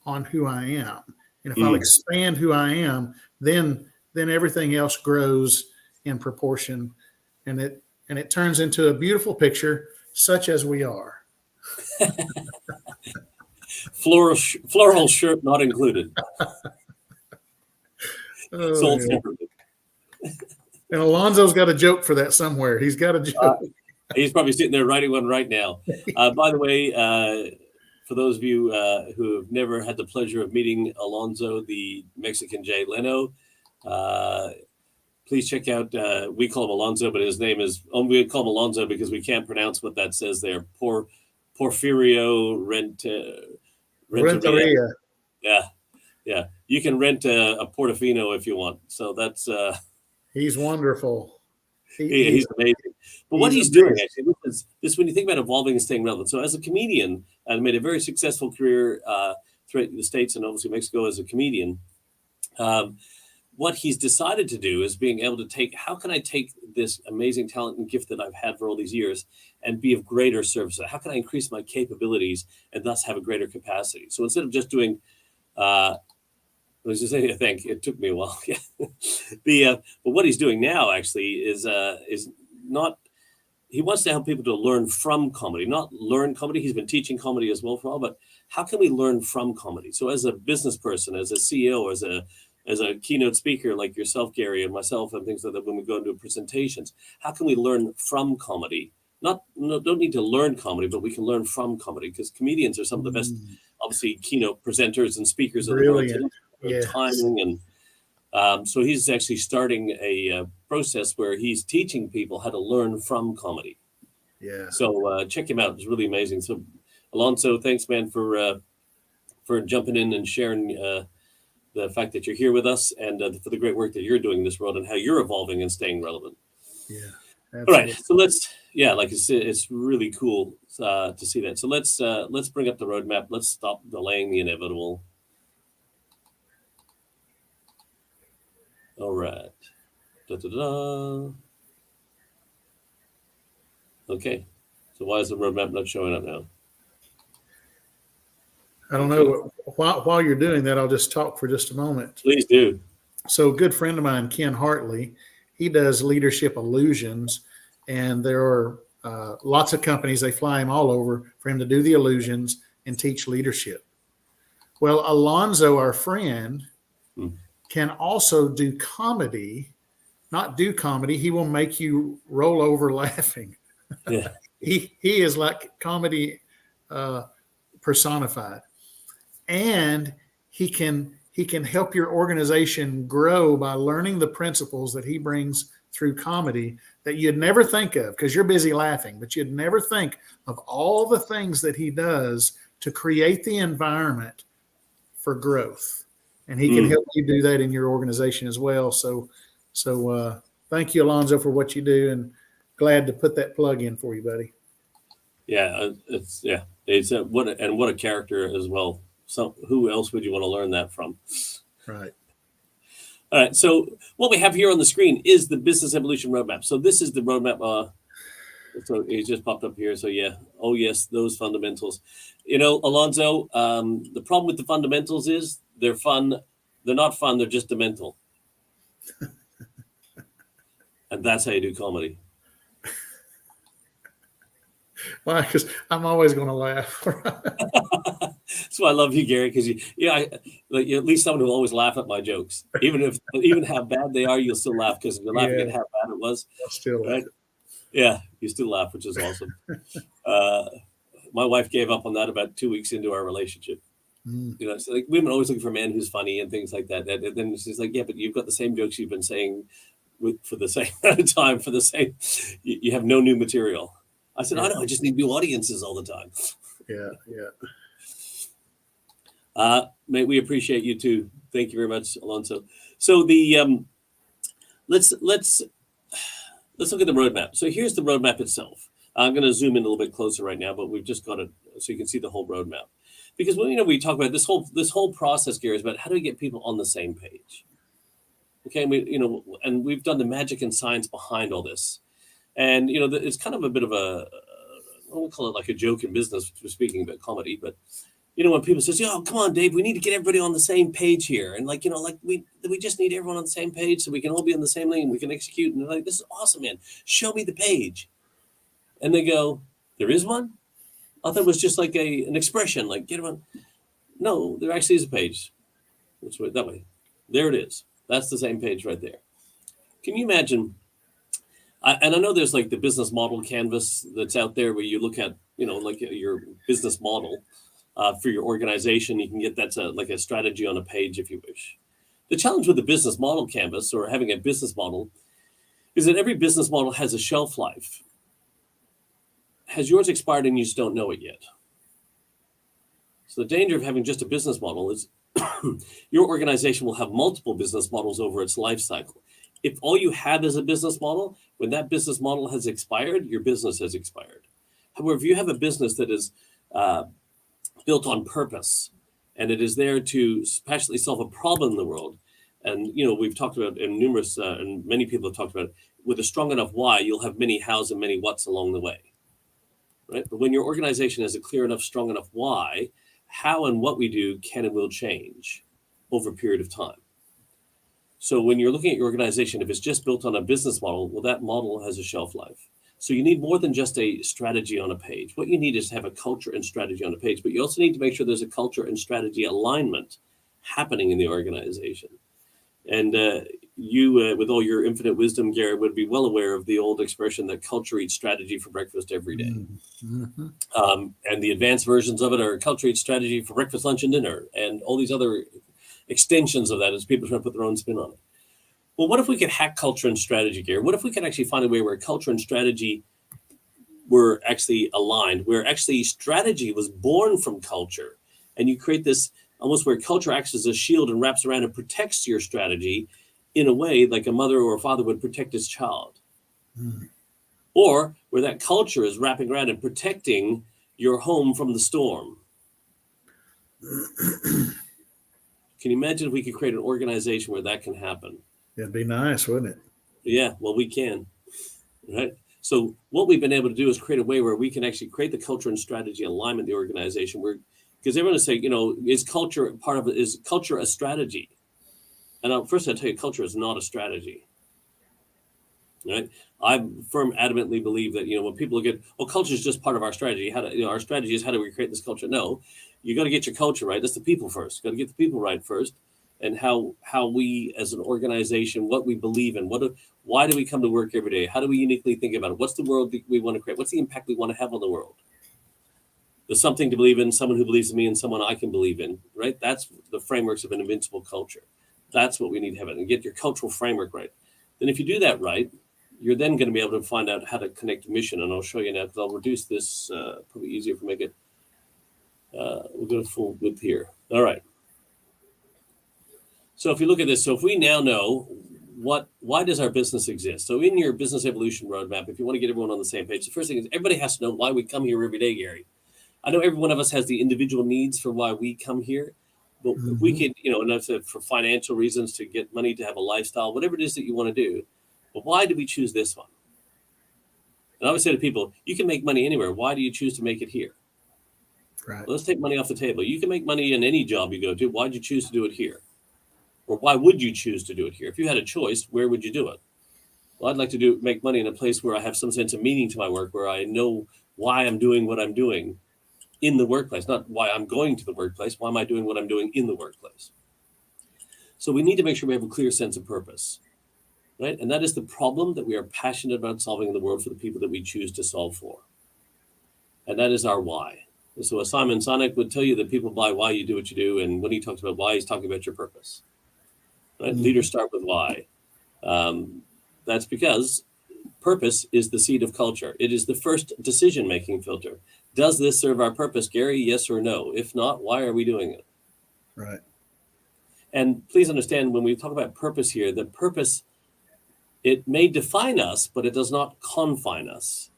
on who I am. And if I'll expand who I am, then everything else grows in proportion, and it turns into a beautiful picture, such as we are. Floral shirt not included. Sold Yeah. separately. And Alonzo's got a joke for that somewhere. He's got a joke. He's probably sitting there writing one right now. By the way, for those of you who have never had the pleasure of meeting Alonzo, the Mexican Jay Leno, please check out, we call him Alonzo, but his name is, we call him Alonzo because we can't pronounce what that says there. Porfirio Renteria. Yeah. You can rent a Portofino if you want. So that's... he's wonderful. He's amazing. But what he's doing, actually, this when you think about evolving and staying relevant. So as a comedian, I made a very successful career throughout the States and obviously Mexico as a comedian. What he's decided to do is being able to how can I take this amazing talent and gift that I've had for all these years and be of greater service? How can I increase my capabilities and thus have a greater capacity? So instead of just doing... I think it took me a while. But what he's doing now actually is not. He wants to help people to learn from comedy, not learn comedy. He's been teaching comedy as well for a while, but how can we learn from comedy? So as a business person, as a CEO, as a keynote speaker like yourself, Gary, and myself, and things like that, when we go into presentations, how can we learn from comedy? Don't need to learn comedy, but we can learn from comedy because comedians are some of the best, obviously, keynote presenters and speakers in the world. Timing and so he's actually starting a process where he's teaching people how to learn from comedy. Yeah. So check him out; it's really amazing. So, Alonso, thanks, man, for jumping in and sharing the fact that you're here with us and for the great work that you're doing in this world and how you're evolving and staying relevant. Yeah. Absolutely. All right. So like I said, it's really cool to see that. So let's bring up the roadmap. Let's stop delaying the inevitable. All right. Okay. So why is the roadmap not showing up now? I don't know. While you're doing that, I'll just talk for just a moment. Please do. So a good friend of mine, Ken Hartley, he does leadership illusions, and there are lots of companies, they fly him all over for him to do the illusions and teach leadership. Well, Alonzo, our friend, can also do comedy, not do comedy. He will make you roll over laughing. Yeah. He is like comedy personified. And he can help your organization grow by learning the principles that he brings through comedy that you'd never think of because you're busy laughing, but you'd never think of all the things that he does to create the environment for growth. And he can help you do that in your organization as well. So thank you, Alonzo, for what you do, and glad to put that plug in for you, buddy. Yeah, it's what a character as well. So who else would you want to learn that from? Right. All right. So what we have here on the screen is the Business Evolution Roadmap. So this is the roadmap. So he just popped up here. So yeah. Oh yes, those fundamentals. You know, Alonzo, the problem with the fundamentals is they're fun. They're not fun. They're just demental. And that's how you do comedy. Why? Because I'm always going to laugh. That's why I love you, Gary, because you're at least someone who always laugh at my jokes, even how bad they are, you'll still laugh because you're laughing at how bad it was. I'll still Right? laugh. Yeah, you still laugh, which is awesome. My wife gave up on that about 2 weeks into our relationship. You know, it's like women are always looking for a man who's funny and things like that. And then she's like, yeah, but you've got the same jokes you've been saying for the same amount of time, for the same, you have no new material. I said, I know, I just need new audiences all the time. Yeah, yeah. Mate, we appreciate you too. Thank you very much, Alonso. So the let's look at the roadmap. So here's the roadmap itself. I'm going to zoom in a little bit closer right now, but we've just got it so you can see the whole roadmap. Because when we talk about this whole process, Gary, is about how do we get people on the same page. Okay, and we've done the magic and science behind all this, and it's kind of a bit of a we'll call it like a joke in business. We're speaking about comedy, but when people says, "Yo, come on, Dave, we need to get everybody on the same page here," and we just need everyone on the same page so we can all be on the same lane, we can execute, and they're like, "This is awesome, man. Show me the page," and they go, "There is one? I thought it was just like an expression, like get one." No, there actually is a page. Let's wait that way. There it is. That's the same page right there. Can you imagine? And I know there's like the business model canvas that's out there where you look at, like your business model for your organization. You can get that's like a strategy on a page if you wish. The challenge with the business model canvas or having a business model is that every business model has a shelf life. Has yours expired and you just don't know it yet? So the danger of having just a business model is your organization will have multiple business models over its life cycle. If all you have is a business model, when that business model has expired, your business has expired. However, if you have a business that is built on purpose and it is there to especially solve a problem in the world, and we've talked about in numerous and many people have talked about with a strong enough why, you'll have many hows and many whats along the way, right? But when your organization has a clear enough, strong enough why, how and what we do can and will change over a period of time. So when you're looking at your organization, if it's just built on a business model, well, that model has a shelf life. So you need more than just a strategy on a page. What you need is to have a culture and strategy on a page, but you also need to make sure there's a culture and strategy alignment happening in the organization. And you, with all your infinite wisdom, Gary, would be well aware of the old expression that culture eats strategy for breakfast every day. Mm-hmm. And the advanced versions of it are culture eats strategy for breakfast, lunch, and dinner, and all these other extensions of that as people try to put their own spin on it. Well, what if we could hack culture and strategy, Gary? What if we could actually find a way where culture and strategy were actually aligned, where actually strategy was born from culture, and you create this almost where culture acts as a shield and wraps around and protects your strategy in a way like a mother or a father would protect his child. Or where that culture is wrapping around and protecting your home from the storm. Can you imagine if we could create an organization where that can happen? It'd be nice, wouldn't it? Yeah, well, we can, right? So what we've been able to do is create a way where we can actually create the culture and strategy alignment in the organization where, because everyone will say, is culture part of it? Is culture a strategy? And first I'll tell you, culture is not a strategy, right? I adamantly believe that, when people look at, culture is just part of our strategy. Our strategy is how do we create this culture? No, you got to get your culture right. That's the people first. Got to get the people right first. And how we as an organization, what we believe in, why do we come to work every day? How do we uniquely think about it? What's the world we want to create? What's the impact we want to have on the world? There's something to believe in, someone who believes in me and someone I can believe in, right? That's the frameworks of an invincible culture. That's what we need to have and get your cultural framework right. Then if you do that right, you're then going to be able to find out how to connect mission. And I'll show you now because I'll reduce this, probably easier if we make it. We'll go to full width here. All right. So if you look at this, so if we now know why does our business exist? So in your business evolution roadmap, if you want to get everyone on the same page, the first thing is everybody has to know why we come here every day, Gary. I know every one of us has the individual needs for why we come here, but if we could, and that's for financial reasons, to get money, to have a lifestyle, whatever it is that you want to do. But why do we choose this one? And I always say to people, you can make money anywhere. Why do you choose to make it here? Right. Well, let's take money off the table. You can make money in any job you go to. Why'd you choose to do it here? Or why would you choose to do it here? If you had a choice, where would you do it? Well, I'd like to make money in a place where I have some sense of meaning to my work, where I know why I'm doing what I'm doing in the workplace, not why I'm going to the workplace. Why am I doing what I'm doing in the workplace? So we need to make sure we have a clear sense of purpose, right? And that is the problem that we are passionate about solving in the world for the people that we choose to solve for. And that is our why. And so Simon Sinek would tell you that people buy why you do what you do. And when he talks about why, he's talking about your purpose, right? Mm-hmm. Leaders start with why. That's because purpose is the seed of culture. It is the first decision-making filter. Does this serve our purpose, Gary? Yes or no? If not, why are we doing it? Right. And please understand, when we talk about purpose here, that purpose, it may define us, but it does not confine us.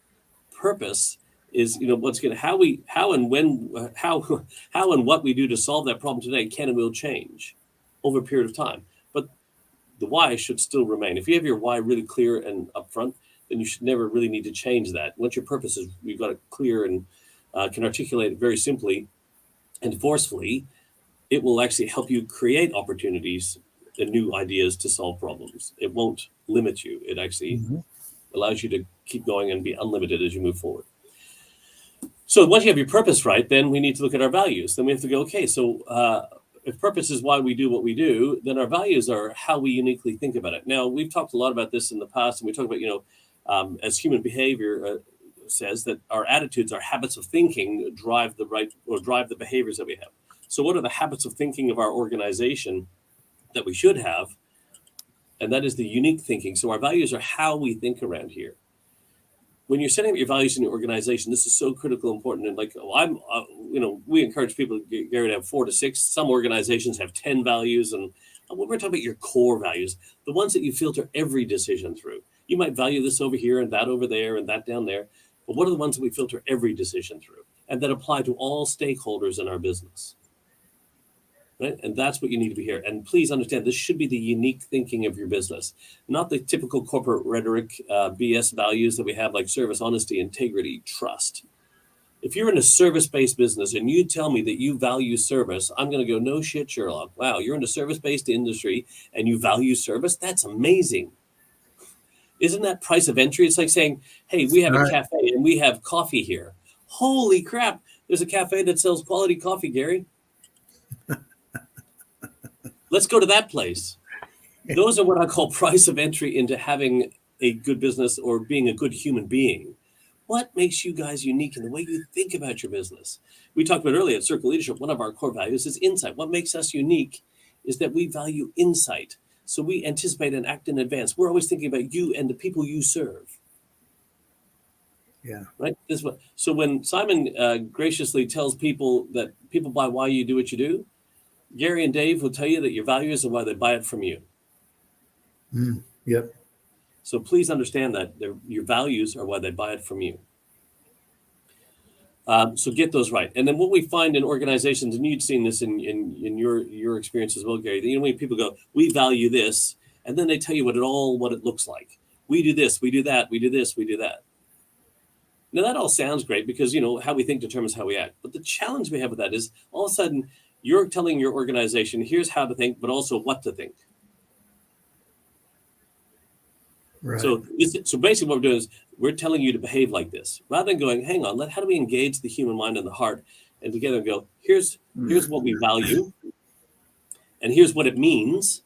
Purpose is, once again, how and what we do to solve that problem today can and will change over a period of time. But the why should still remain. If you have your why really clear and upfront, then you should never really need to change that. Once your purpose is, you've got it clear and can articulate it very simply and forcefully, it will actually help you create opportunities and new ideas to solve problems. It won't limit you. It actually allows you to keep going and be unlimited as you move forward. So once you have your purpose right, then we need to look at our values. Then we have to go, okay, so if purpose is why we do what we do, then our values are how we uniquely think about it. Now, we've talked a lot about this in the past, and we talk about, as human behavior says, that our attitudes, our habits of thinking drive the behaviors that we have. So what are the habits of thinking of our organization that we should have? And that is the unique thinking. So our values are how we think around here. When you're setting up your values in your organization, this is so critical, important. And we encourage people, Gary, to have 4 to 6. Some organizations have 10 values. And we're talking about your core values, the ones that you filter every decision through. You might value this over here and that over there and that down there. But what are the ones that we filter every decision through and that apply to all stakeholders in our business? Right? And that's what you need to be here. And please understand, this should be the unique thinking of your business, not the typical corporate rhetoric, BS values that we have, like service, honesty, integrity, trust. If you're in a service-based business and you tell me that you value service, I'm going to go, no shit, Sherlock. Wow, you're in a service-based industry and you value service? That's amazing. Isn't that price of entry? It's like saying, hey, we have a cafe and we have coffee here. Holy crap, there's a cafe that sells quality coffee, Gary. Let's go to that place. Those are what I call price of entry into having a good business or being a good human being. What makes you guys unique in the way you think about your business? We talked about earlier at Circle Leadership, one of our core values is insight. What makes us unique is that we value insight. So we anticipate and act in advance. We're always thinking about you and the people you serve. Yeah. Right. So when Simon graciously tells people that people buy why you do what you do, Gary and Dave will tell you that your values are why they buy it from you. Yep. So please understand that your values are why they buy it from you. So get those right. And then what we find in organizations, and you'd seen this in your experience as well, Gary, when people go, we value this, and then they tell you what it looks like. We do this, we do that, we do this, we do that. Now that all sounds great because, how we think determines how we act. But the challenge we have with that is all of a sudden, you're telling your organization, here's how to think, but also what to think. Right. So basically what we're doing is we're telling you to behave like this. Rather than going, hang on, how do we engage the human mind and the heart and together go, here's what we value, and here's what it means.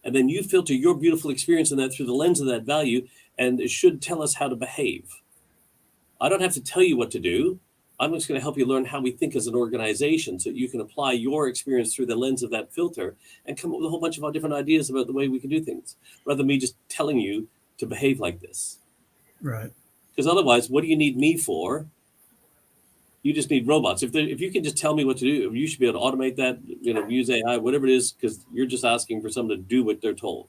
And then you filter your beautiful experience in that through the lens of that value, and it should tell us how to behave. I don't have to tell you what to do. I'm just going to help you learn how we think as an organization so that you can apply your experience through the lens of that filter and come up with a whole bunch of different ideas about the way we can do things, rather than me just telling you to behave like this. Right. Because otherwise, what do you need me for? You just need robots. If you can just tell me what to do, you should be able to automate that, use AI, whatever it is, because you're just asking for someone to do what they're told.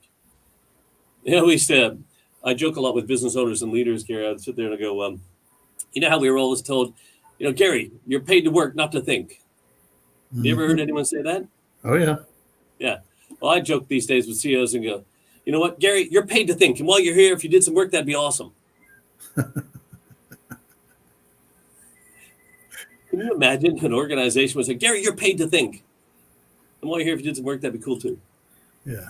I joke a lot with business owners and leaders, Gary. I'd sit there and I go, how we were always told, Gary, you're paid to work, not to think. You ever heard anyone say that? Oh, yeah. Yeah. Well, I joke these days with CEOs and go, you know what, Gary, you're paid to think. And while you're here, if you did some work, that'd be awesome. Can you imagine an organization would say, Gary, you're paid to think. And while you're here, if you did some work, that'd be cool too. Yeah.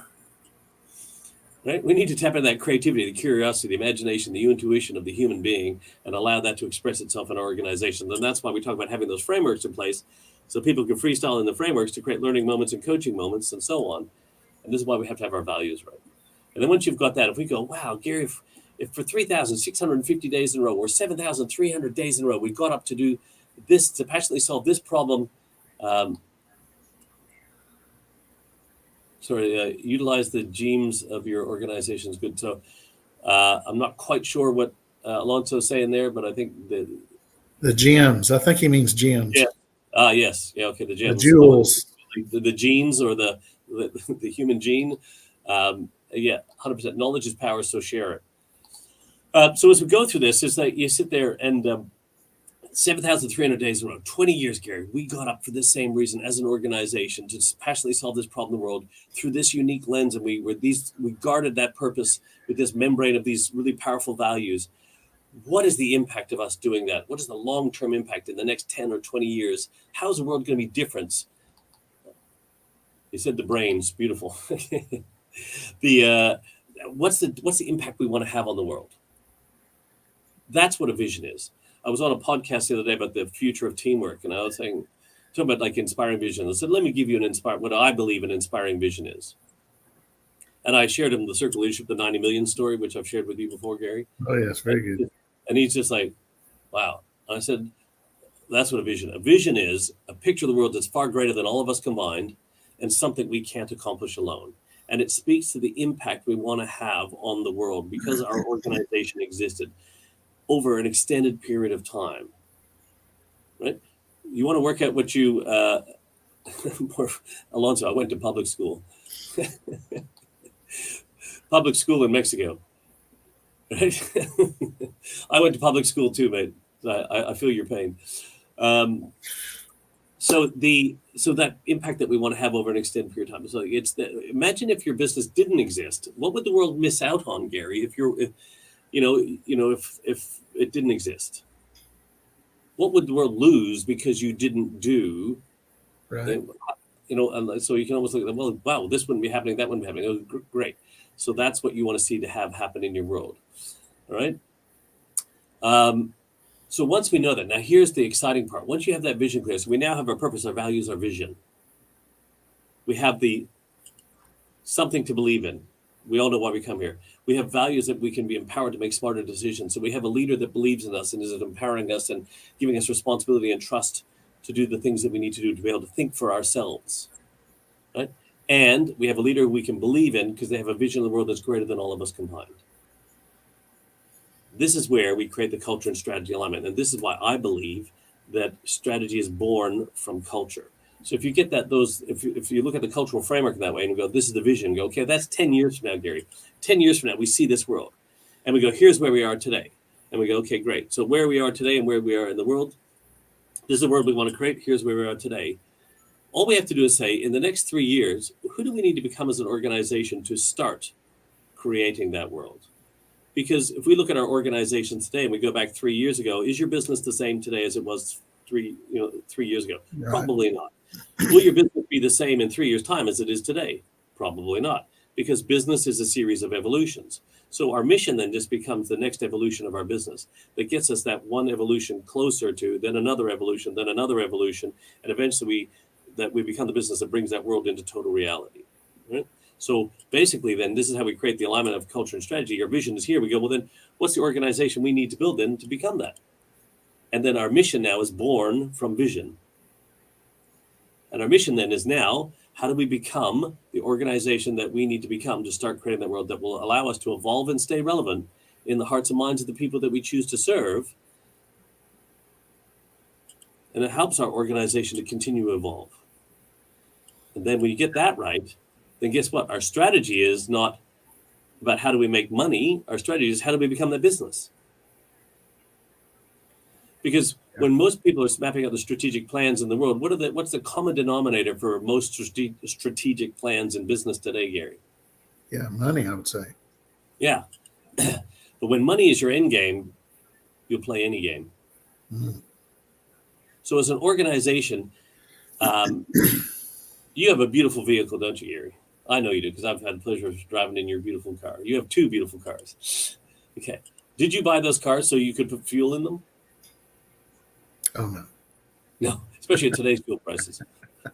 Right? We need to tap into that creativity, the curiosity, the imagination, the intuition of the human being, and allow that to express itself in our organization. And that's why we talk about having those frameworks in place so people can freestyle in the frameworks to create learning moments and coaching moments and so on. And this is why we have to have our values right. And then once you've got that, if we go, wow, Gary, if for 3,650 days in a row or 7,300 days in a row, we got up to do this, to passionately solve this problem, utilize the genes of your organization is good. So I'm not quite sure what Alonso's saying there, but I think the gems. I think he means gems. Yeah. Yes. Yeah. Okay. The The gems. jewels. The genes or the human gene. Yeah. 100%. Knowledge is power. So share it. So as we go through this, it's like you sit there and 7,300 days in a row, 20 years, Gary, we got up for this same reason as an organization to passionately solve this problem in the world through this unique lens. And we guarded that purpose with this membrane of these really powerful values. What is the impact of us doing that? What is the long-term impact in the next 10 or 20 years? How is the world going to be different? You said the brains, beautiful. What's the impact we want to have on the world? That's what a vision is. I was on a podcast the other day about the future of teamwork, and I was talking about like inspiring vision. I said, let me give you what I believe an inspiring vision is. And I shared him the Circle Leadership, the 90 million story, which I've shared with you before, Gary. Oh, yes, very good. And he's just like, wow. And I said, that's what a vision. A vision is a picture of the world that's far greater than all of us combined and something we can't accomplish alone. And it speaks to the impact we want to have on the world because our organization existed over an extended period of time, right? You want to work out what you, Alonso, I went to public school. Public school in Mexico, right? I went to public school too, mate. I feel your pain. So that impact that we want to have over an extended period of time. So imagine if your business didn't exist. What would the world miss out on, Gary, if it didn't exist? What would the world lose because you didn't do? Right. And so you can almost look at them, well, wow, this wouldn't be happening, that wouldn't be happening. It was great. So that's what you want to see to have happen in your world. All right. So once we know that, now here's the exciting part. Once you have that vision clear, so we now have our purpose, our values, our vision. We have something to believe in. We all know why we come here. We have values that we can be empowered to make smarter decisions. So we have a leader that believes in us and is empowering us and giving us responsibility and trust to do the things that we need to do to be able to think for ourselves, right? And we have a leader we can believe in because they have a vision of the world that's greater than all of us combined. This is where we create the culture and strategy alignment. And this is why I believe that strategy is born from culture. So if you get that, if you look at the cultural framework in that way and you go, this is the vision, go, okay, that's 10 years from now, Gary. 10 years from now, we see this world. And we go, here's where we are today. And we go, okay, great. So where we are today and where we are in the world, this is the world we want to create. Here's where we are today. All we have to do is say, in the next 3 years, who do we need to become as an organization to start creating that world? Because if we look at our organization today and we go back 3 years ago, is your business the same today as it was 3 years ago? Right. Probably not. Will your business be the same in 3 years' time as it is today? Probably not, because business is a series of evolutions. So our mission then just becomes the next evolution of our business that gets us that one evolution closer to, then another evolution, and eventually we become the business that brings that world into total reality. Right? So basically then this is how we create the alignment of culture and strategy. Our vision is here. We go, well then what's the organization we need to build then to become that? And then our mission now is born from vision. And our mission then is now, how do we become the organization that we need to become to start creating that world that will allow us to evolve and stay relevant in the hearts and minds of the people that we choose to serve? And it helps our organization to continue to evolve. And then when you get that right, then guess what? Our strategy is not about how do we make money. Our strategy is how do we become that business? Because when most people are mapping out the strategic plans in the world, what's the common denominator for most strategic plans in business today, Gary? Yeah, money, I would say. Yeah. But when money is your end game, you'll play any game. Mm. So as an organization, you have a beautiful vehicle, don't you, Gary? I know you do because I've had the pleasure of driving in your beautiful car. You have 2 beautiful cars. Okay. Did you buy those cars so you could put fuel in them? Oh no. No, especially at today's fuel prices. Do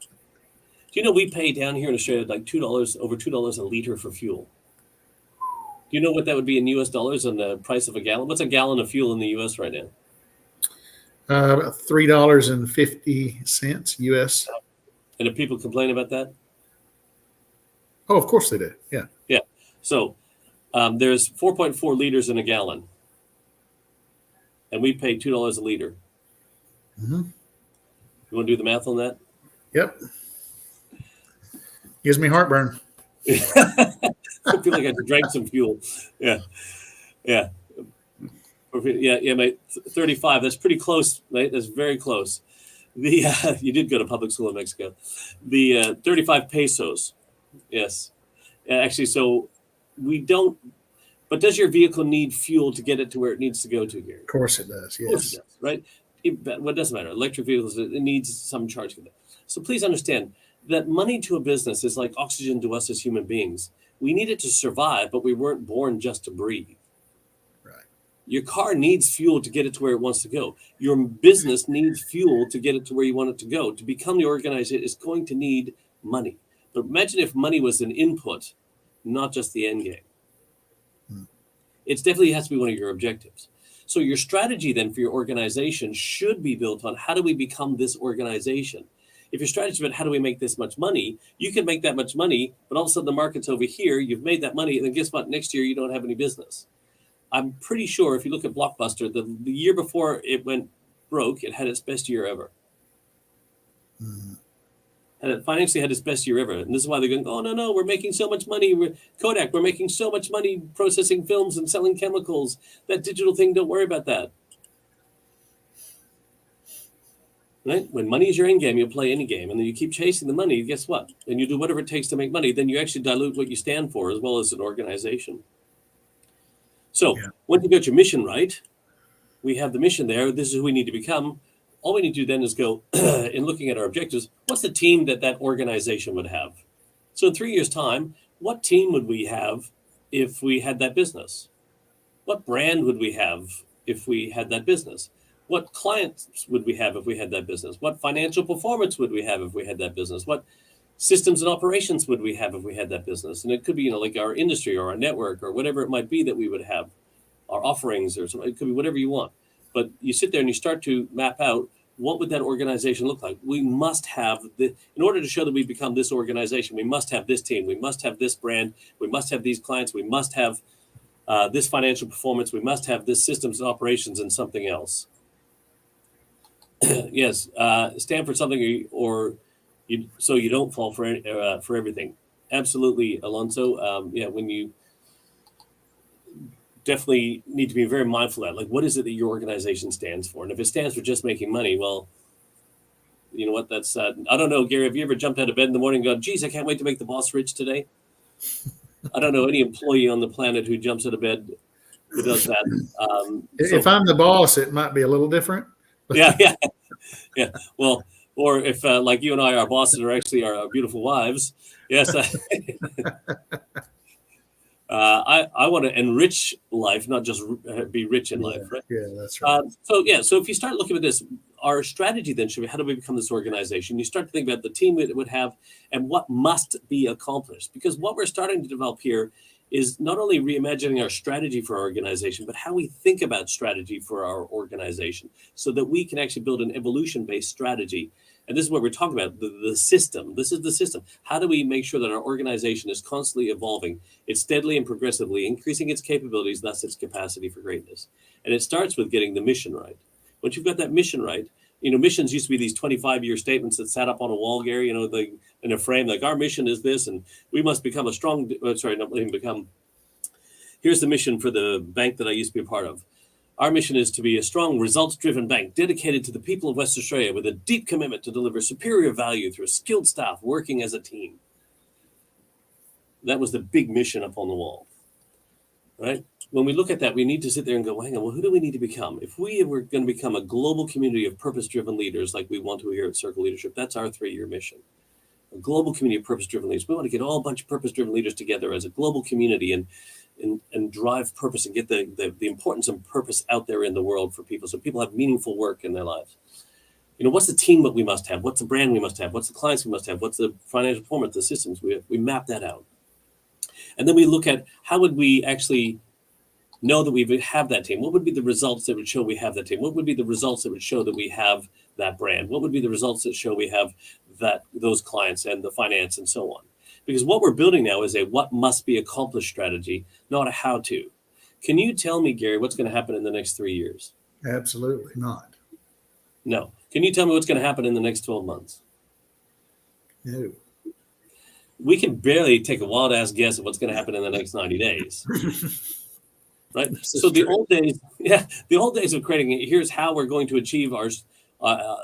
you know we pay down here in Australia like $2, over $2 a liter for fuel? Do you know what that would be in US dollars on the price of a gallon? What's a gallon of fuel in the US right now? About $3.50 US. And do people complain about that? Oh, of course they do. Yeah. Yeah. So there's 4.4 liters in a gallon, and we pay $2 a liter. Mm-hmm. You want to do the math on that? Yep. Gives me heartburn. I feel like I drank some fuel. Yeah. Yeah. Yeah, mate. 35. That's pretty close, mate. That's very close. You did go to public school in Mexico. The 35 pesos. Yes. Actually, so we don't. But does your vehicle need fuel to get it to where it needs to go to, Gary? Of course it does. Yes. Of course it does, right? What doesn't matter? Electric vehicles, it needs some charge. So please understand that money to a business is like oxygen to us as human beings. We need it to survive, but we weren't born just to breathe. Right. Your car needs fuel to get it to where it wants to go. Your business needs fuel to get it to where you want it to go. To become the organization, it's going to need money. But imagine if money was an input, not just the end game. It definitely has to be one of your objectives. So your strategy then for your organization should be built on how do we become this organization? If your strategy is about how do we make this much money, you can make that much money, but all of a sudden the market's over here, you've made that money, and then guess what? Next year you don't have any business. I'm pretty sure if you look at Blockbuster, the year before it went broke, it had its best year ever. Mm-hmm. And it financially had its best year ever. And this is why they're going, oh, no, we're making so much money. Kodak, we're making so much money processing films and selling chemicals. That digital thing, don't worry about that. Right? When money is your end game, you'll play any game. And then you keep chasing the money, guess what? And you do whatever it takes to make money. Then you actually dilute what you stand for as well as an organization. So once you got your mission right, we have the mission there. This is who we need to become. All we need to do then is go in looking at our objectives. What's the team that organization would have? So in 3 years' time, what team would we have if we had that business? What brand would we have if we had that business? What clients would we have if we had that business? What financial performance would we have if we had that business? What systems and operations would we have if we had that business? And it could be, like our industry or our network or whatever it might be that we would have, our offerings or something. It could be whatever you want. But you sit there and you start to map out what would that organization look like. We must have, in order to show that we become this organization, we must have this team, we must have this brand, we must have these clients, we must have this financial performance, we must have this systems and operations and something else. Yes, stand for something so you don't fall for everything. Absolutely, Alonso. When you definitely need to be very mindful of that. Like, what is it that your organization stands for? And if it stands for just making money, well, you know what? That's I don't know, Gary. Have you ever jumped out of bed in the morning and gone, "Geez, I can't wait to make the boss rich today"? I don't know any employee on the planet who jumps out of bed who does that. If I'm the boss, it might be a little different. Yeah. Well, or if like you and I, our bosses are actually our beautiful wives. Yes. I want to enrich life, not just be rich in life, right? Yeah, that's right. So if you start looking at this, our strategy then should be, how do we become this organization? You start to think about the team it would have and what must be accomplished. Because what we're starting to develop here is not only reimagining our strategy for our organization, but how we think about strategy for our organization so that we can actually build an evolution-based strategy. And this is what we're talking about, the system. This is the system. How do we make sure that our organization is constantly evolving? It's steadily and progressively increasing its capabilities, thus its capacity for greatness. And it starts with getting the mission right. Once you've got that mission right, missions used to be these 25-year statements that sat up on a wall, Gary, in a frame, like our mission is this, and we must become here's the mission for the bank that I used to be a part of. Our mission is to be a strong, results-driven bank dedicated to the people of West Australia with a deep commitment to deliver superior value through a skilled staff working as a team. That was the big mission up on the wall, right? when we look at that, we need to sit there and go, hang on, well, who do we need to become? If we were going to become a global community of purpose-driven leaders like we want to here at Circle Leadership, that's our 3-year mission. A global community of purpose-driven leaders. We want to get all a bunch of purpose-driven leaders together as a global community and drive purpose and get the importance of purpose out there in the world for people, so people have meaningful work in their lives. What's the team that we must have? What's the brand we must have? What's the clients we must have? What's the financial performance, the systems? We map that out. And then we look at how would we actually know that we have that team? What would be the results that would show we have that team? What would be the results that would show that we have that brand? What would be the results that show we have those clients and the finance and so on? Because what we're building now is a what must be accomplished strategy, not a how to. Can you tell me, Gary, what's going to happen in the next 3 years? Absolutely not. No. Can you tell me what's going to happen in the next 12 months? No. We can barely take a wild ass guess at what's going to happen in the next 90 days. Right? So the old days of creating, here's how we're going to achieve our,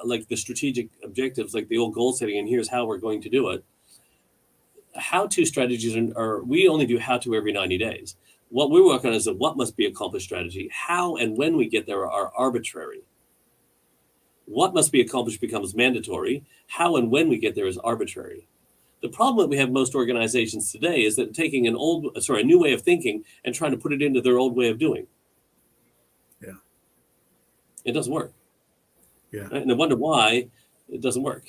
like the strategic objectives, like the old goal setting, and here's how we're going to do it. How-to strategies are we only do how-to every 90 days. What we work on is a what must be accomplished strategy. How and when we get there are arbitrary. What must be accomplished becomes mandatory. How and when we get there is arbitrary. The problem that we have most organizations today is that taking a new way of thinking and trying to put it into their old way of doing. Yeah. It doesn't work. Yeah. Right? And they wonder why it doesn't work.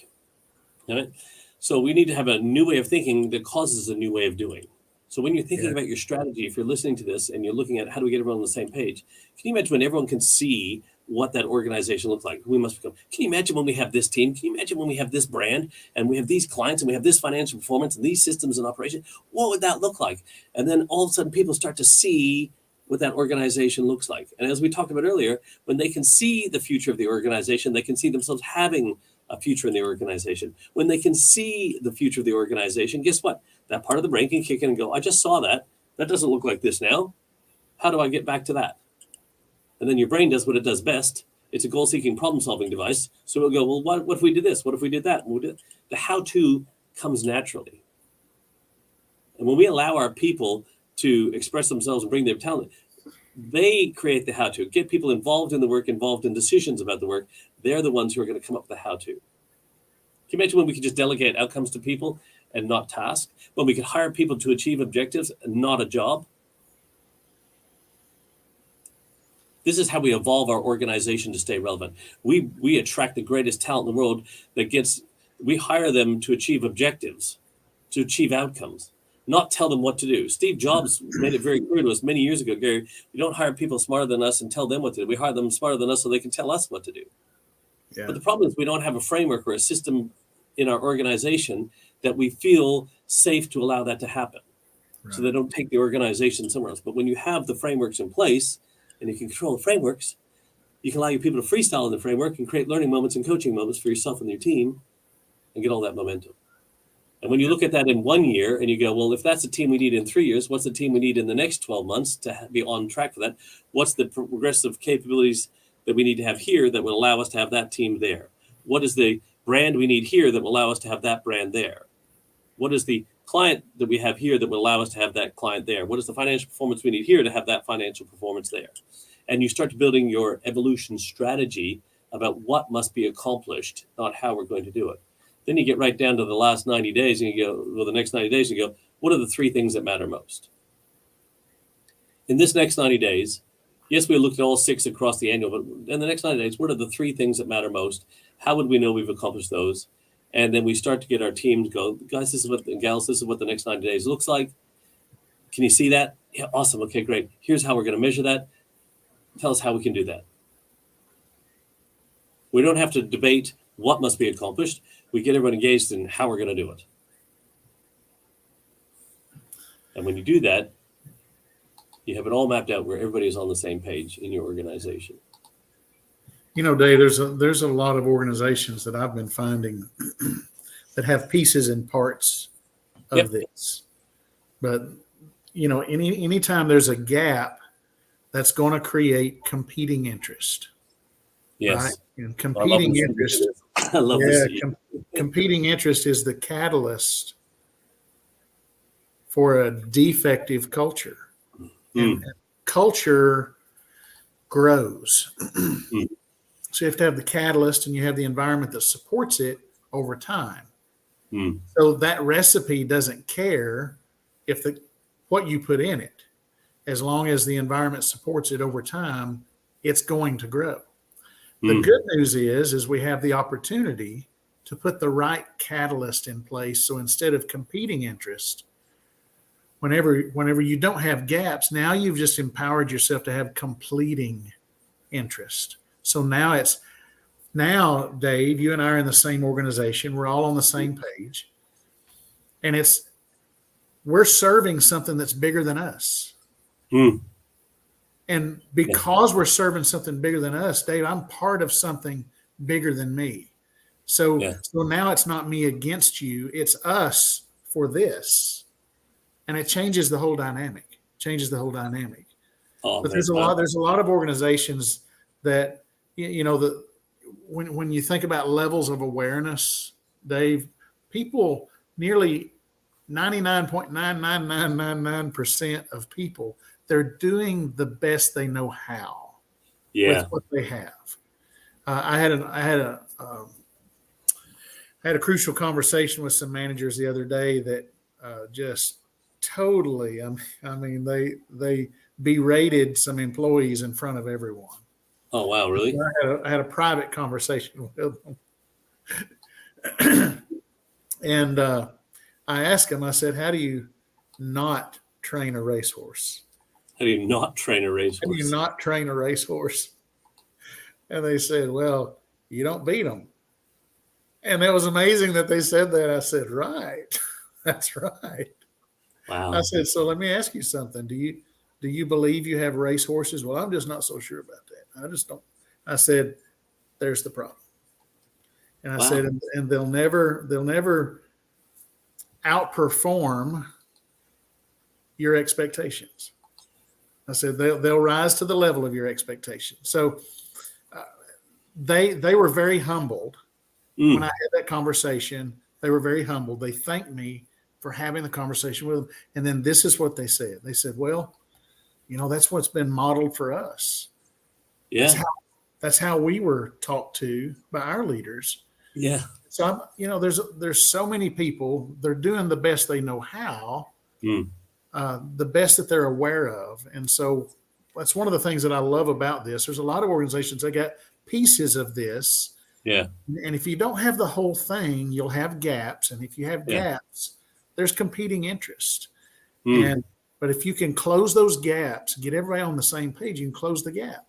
Right? So we need to have a new way of thinking that causes a new way of doing. So when you're thinking about your strategy, if you're listening to this and you're looking at how do we get everyone on the same page, can you imagine when everyone can see what that organization looks like, who we must become? Can you imagine when we have this team? Can you imagine when we have this brand and we have these clients and we have this financial performance and these systems and operation? What would that look like? And then all of a sudden people start to see what that organization looks like. And as we talked about earlier, when they can see the future of the organization, they can see themselves having a future in the organization. When they can see the future of the organization, guess what? That part of the brain can kick in and go, I just saw that. That doesn't look like this now. How do I get back to that? And then your brain does what it does best. It's a goal-seeking problem-solving device. So it'll go, well, what if we did this? What if we did that? The how-to comes naturally. And when we allow our people to express themselves and bring their talent, they create the how-to. Get people involved in the work, involved in decisions about the work. They're the ones who are going to come up with the how-to. Can you imagine when we could just delegate outcomes to people and not tasks? When we could hire people to achieve objectives and not a job? This is how we evolve our organization to stay relevant. We attract the greatest talent in the world we hire them to achieve objectives, to achieve outcomes, not tell them what to do. Steve Jobs made it very clear to us many years ago, Gary, we don't hire people smarter than us and tell them what to do. We hire them smarter than us so they can tell us what to do. Yeah. But the problem is we don't have a framework or a system in our organization that we feel safe to allow that to happen. Right. So they don't take the organization somewhere else. But when you have the frameworks in place and you can control the frameworks, you can allow your people to freestyle in the framework and create learning moments and coaching moments for yourself and your team and get all that momentum. And when you look at that in 1 year and you go, well, if that's the team we need in 3 years, what's the team we need in the next 12 months to be on track for that? What's the progressive capabilities that we need to have here that will allow us to have that team there? What is the brand we need here that will allow us to have that brand there? What is the client that we have here that will allow us to have that client there? What is the financial performance we need here to have that financial performance there? And you start building your evolution strategy about what must be accomplished, not how we're going to do it. Then you get right down to the last 90 days and you go, well, the next 90 days, you go, what are the 3 things that matter most? In this next 90 days, yes, we looked at all 6 across the annual, but in the next 90 days, what are the 3 things that matter most? How would we know we've accomplished those? And then we start to get our teams go, guys, this is what, gals, this is what the next 90 days looks like. Can you see that? Yeah, awesome. Okay, great. Here's how we're going to measure that. Tell us how we can do that. We don't have to debate what must be accomplished. We get everyone engaged in how we're going to do it. And when you do that, you have it all mapped out where everybody is on the same page in your organization. You know, Dave, there's a lot of organizations that I've been finding that have pieces and parts of this. But, you know, anytime there's a gap, that's going to create competing interest. Yes. Right? And competing interest. I love this. Competing interest is the catalyst for a defective culture. And culture grows. Mm. So you have to have the catalyst and you have the environment that supports it over time. Mm. So that recipe doesn't care if what you put in it, as long as the environment supports it over time, it's going to grow. The good news is we have the opportunity to put the right catalyst in place. So instead of competing interest, whenever you don't have gaps, now you've just empowered yourself to have completing interest. So now, Dave, you and I are in the same organization. We're all on the same page. And we're serving something that's bigger than us. Mm. And because we're serving something bigger than us, Dave, I'm part of something bigger than me. So now it's not me against you, it's us for this. And it changes the whole dynamic. Oh, But there's a lot of organizations that, when you think about levels of awareness, Dave, people, nearly 99.99999% of people, they're doing the best they know how with what they have. I had a crucial conversation with some managers the other day that just totally, I mean, they berated some employees in front of everyone. Oh, wow, really? I had a private conversation with them. And I asked them, I said, how do you not train a racehorse? How do you not train a racehorse? How do you not train a racehorse? And they said, well, you don't beat them. And it was amazing that they said that. I said, right. That's right. Wow. I said, so let me ask you something. Do you believe you have racehorses? Well, I'm just not so sure about that. I just don't. I said, there's the problem. And I said, and they'll never outperform your expectations. I said, they'll rise to the level of your expectations. So they were very humbled. When I had that conversation, they were very humbled. They thanked me for having the conversation with them. And then this is what they said. They said, well, that's what's been modeled for us. Yeah. That's how we were talked to by our leaders. Yeah. So there's so many people, they're doing the best they know how, the best that they're aware of. And so that's one of the things that I love about this. There's a lot of organizations that got pieces of this. Yeah. And if you don't have the whole thing, you'll have gaps. And if you have gaps, there's competing interest. But if you can close those gaps, get everybody on the same page, you can close the gap.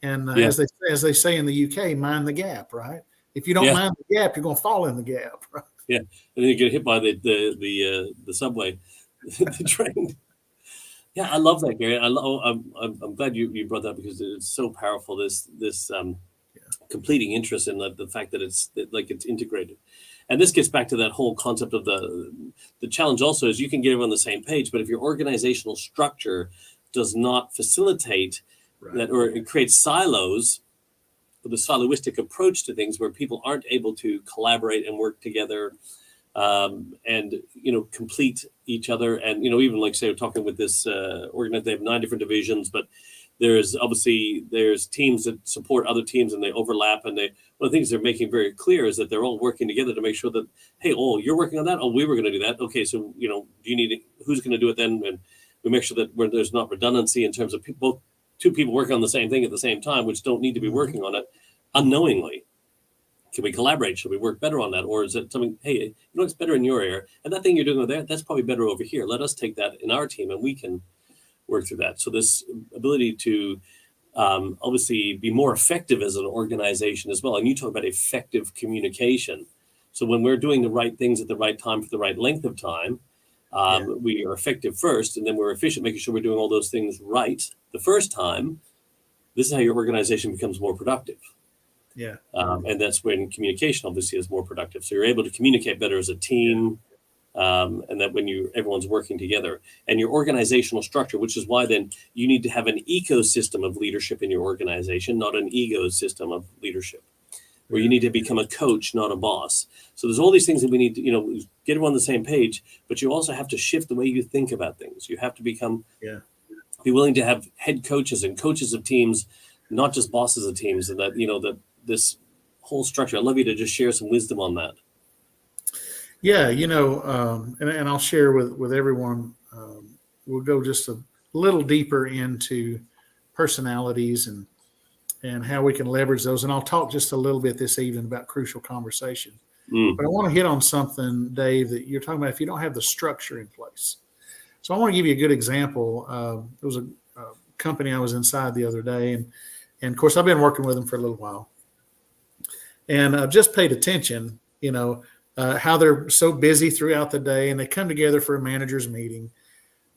And as they say in the UK, mind the gap, right? If you don't mind the gap, you're going to fall in the gap, right? Yeah, and then you get hit by the subway, the train. Yeah, I love that, Gary. I'm glad you brought that because it's so powerful. This completing interest in the fact that it's integrated, and this gets back to that whole concept of the challenge. Also, is you can get everyone on the same page, but if your organizational structure does not facilitate that, or it creates silos, the siloistic approach to things where people aren't able to collaborate and work together, and complete each other. And even like say we're talking with this organization, they have 9 different divisions, but there's teams that support other teams and they overlap. And one of the things they're making very clear is that they're all working together to make sure that, hey, you're working on that. We were going to do that. Okay, so do you need who's going to do it then? And we make sure that there's not redundancy in terms of both 2 people working on the same thing at the same time, which don't need to be working on it unknowingly. Can we collaborate? Should we work better on that? Or is it something, hey, it's better in your area, and that thing you're doing over there, that's probably better over here. Let us take that in our team and we can work through that. So this ability to obviously be more effective as an organization as well. And you talk about effective communication. So when we're doing the right things at the right time for the right length of time, we are effective first, and then we're efficient, making sure we're doing all those things right the first time. This is how your organization becomes more productive. Yeah. And that's when communication obviously is more productive. So you're able to communicate better as a team, and that when everyone's working together, and your organizational structure, which is why then you need to have an ecosystem of leadership in your organization, not an ego system of leadership, where you need to become a coach, not a boss. So there's all these things that we need to, get everyone on the same page, but you also have to shift the way you think about things. You have to become be willing to have head coaches and coaches of teams, not just bosses of teams, and that, that this whole structure. I'd love you to just share some wisdom on that. Yeah, and I'll share with everyone. We'll go just a little deeper into personalities and how we can leverage those. And I'll talk just a little bit this evening about crucial conversation. But I want to hit on something, Dave, that you're talking about if you don't have the structure in place. So I want to give you a good example. There was a company I was inside the other day, and of course I've been working with them for a little while, and I've just paid attention, how they're so busy throughout the day, and they come together for a manager's meeting,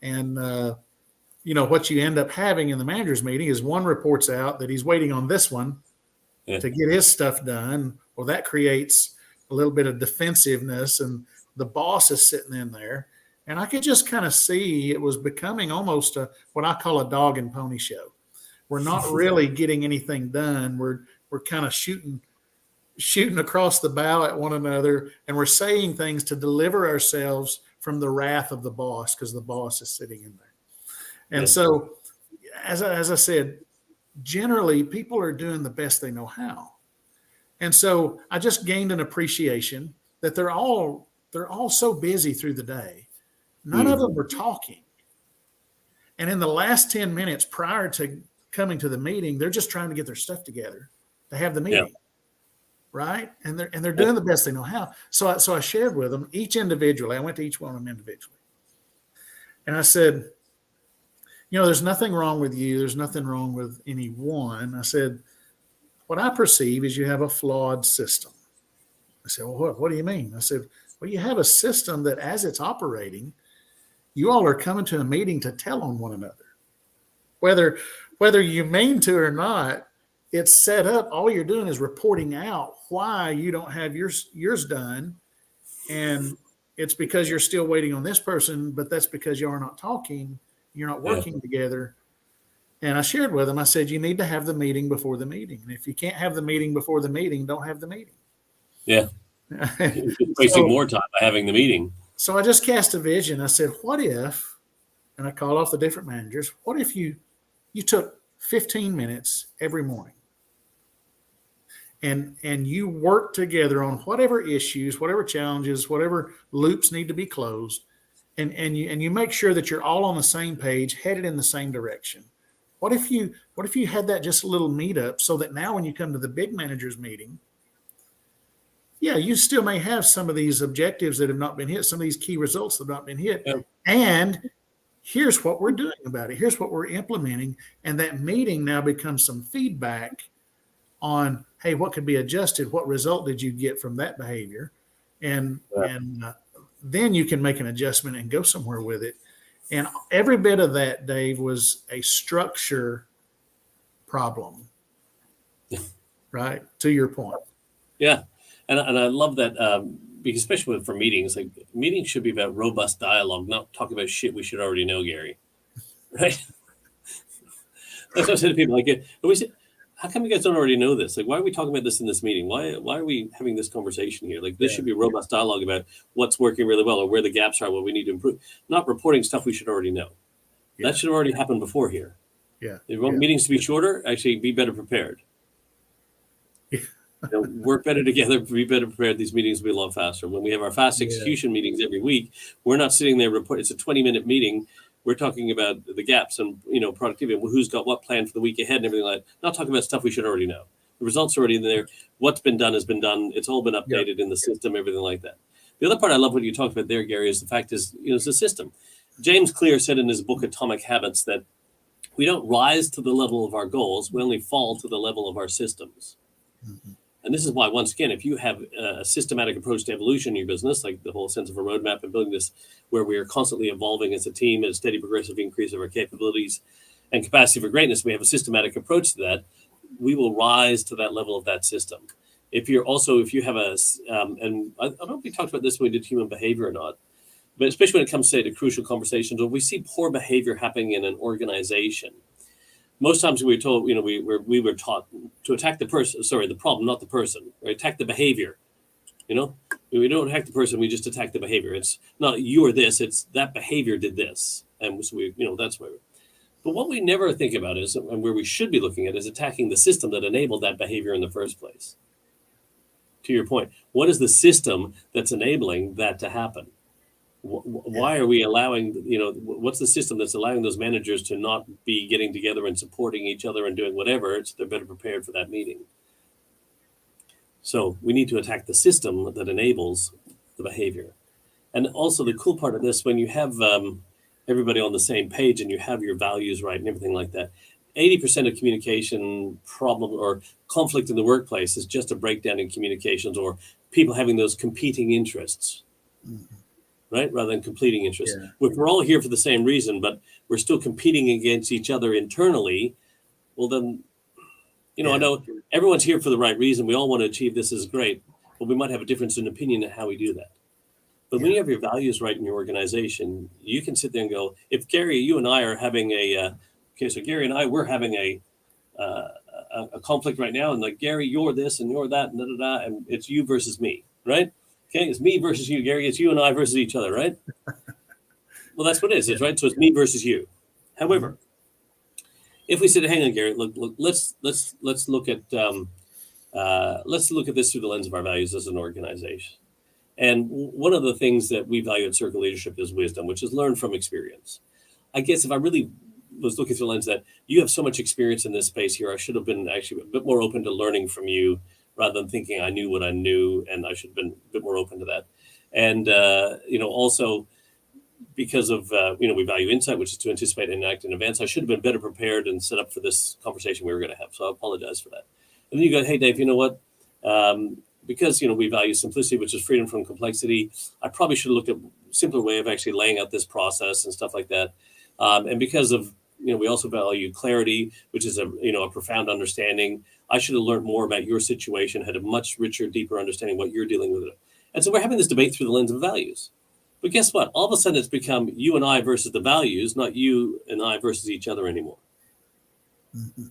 and what you end up having in the manager's meeting is one reports out that he's waiting on this one to get his stuff done. Well, that creates a little bit of defensiveness, and the boss is sitting in there. And I could just kind of see it was becoming almost what I call a dog and pony show. We're not really getting anything done. We're kind of shooting across the bow at one another, and we're saying things to deliver ourselves from the wrath of the boss because the boss is sitting in there. And so, as I said, generally people are doing the best they know how. And so I just gained an appreciation that they're all so busy through the day. None of them were talking. And in the last 10 minutes prior to coming to the meeting, they're just trying to get their stuff together to have the meeting. Yeah. Right. And they're doing the best they know how. So I shared with them each individually. I went to each one of them individually. And I said, there's nothing wrong with you. There's nothing wrong with anyone. I said, what I perceive is you have a flawed system. I said, well, what do you mean? I said, well, you have a system that as it's operating, you all are coming to a meeting to tell on one another. Whether you mean to or not, it's set up. All you're doing is reporting out why you don't have yours done. And it's because you're still waiting on this person, but that's because you are not talking. You're not working together. And I shared with them, I said, you need to have the meeting before the meeting. And if you can't have the meeting before the meeting, don't have the meeting. Yeah. You're wasting more time by having the meeting. So I just cast a vision. I said, what if, and I called off the different managers, what if you took 15 minutes every morning and you work together on whatever issues, whatever challenges, whatever loops need to be closed, and you make sure that you're all on the same page, headed in the same direction. What if you had that just a little meetup so that now when you come to the big managers meeting, yeah, you still may have some of these objectives that have not been hit, some of these key results that have not been hit. Yeah. And here's what we're doing about it. Here's what we're implementing. And that meeting now becomes some feedback on, hey, what could be adjusted? What result did you get from that behavior? And then you can make an adjustment and go somewhere with it. And every bit of that, Dave, was a structure problem, right? To your point. Yeah. And I love that because especially for meetings, like meetings should be about robust dialogue, not talk about shit we should already know, Gary. Right? That's what I say to people. How come you guys don't already know this? Like, why are we talking about this in this meeting? Why are we having this conversation here? Like, this should be robust dialogue about what's working really well or where the gaps are, what we need to improve. Not reporting stuff we should already know. Yeah. That should have already happened before here. Yeah. If you want meetings to be shorter, actually be better prepared. Work better together, be better prepared. These meetings will be a lot faster. When we have our fast execution meetings every week, we're not sitting there it's a 20-minute meeting. We're talking about the gaps and productivity, and who's got what plan for the week ahead and everything like that. Not talking about stuff we should already know. The results are already in there. What's been done has been done. It's all been updated in the system, everything like that. The other part I love what you talked about there, Gary, is the fact is, it's a system. James Clear said in his book Atomic Habits that we don't rise to the level of our goals. We only fall to the level of our systems. Mm-hmm. And this is why, once again, if you have a systematic approach to evolution in your business, like the whole sense of a roadmap and building this where we are constantly evolving as a team, a steady progressive increase of our capabilities and capacity for greatness, we have a systematic approach to that, we will rise to that level of that system. If you have and I don't know if we talked about this when we did human behavior or not, but especially when it comes, say, to crucial conversations, when we see poor behavior happening in an organization, most times we were told, we were taught to attack the problem, not the person, or attack the behavior. We don't attack the person, we just attack the behavior. It's not you or this, it's that behavior did this. And so that's where. But what we never think about is, and where we should be looking at, is attacking the system that enabled that behavior in the first place. To your point, what is the system that's enabling that to happen? Why are we allowing, what's the system that's allowing those managers to not be getting together and supporting each other and doing whatever, so they're better prepared for that meeting? So we need to attack the system that enables the behavior. And also the cool part of this, when you have everybody on the same page and you have your values right and everything like that, 80% of communication problem or conflict in the workplace is just a breakdown in communications or people having those competing interests, right? Rather than completing interests. Yeah. We're all here for the same reason, but we're still competing against each other internally. Well, then, I know everyone's here for the right reason. We all want to achieve this is great, but we might have a difference in opinion in how we do that. But when you have your values right in your organization, you can sit there and go, if Gary, you and I are having so Gary and I, we're having a conflict right now. And like, Gary, you're this and you're that, and it's you versus me, right? Okay, it's me versus you, Gary. It's you and I versus each other, right? Well, that's what it is, it's right? So it's me versus you. However, if we said, hang on, Gary, look, let's look at this through the lens of our values as an organization. And one of the things that we value at Circle Leadership is wisdom, which is learned from experience. I guess if I really was looking through the lens that you have so much experience in this space here, I should have been actually a bit more open to learning from you rather than thinking I knew what I knew, and I should have been a bit more open to that. And, also because of, we value insight, which is to anticipate and act in advance, I should have been better prepared and set up for this conversation we were going to have. So I apologize for that. And then you go, hey, Dave, you know what? Because, we value simplicity, which is freedom from complexity, I probably should have looked at a simpler way of actually laying out this process and stuff like that. And because of, we also value clarity, which is a profound understanding. I should have learned more about your situation, had a much richer, deeper understanding what you're dealing with. And so we're having this debate through the lens of values. But guess what? All of a sudden it's become you and I versus the values, not you and I versus each other anymore. Mm-hmm.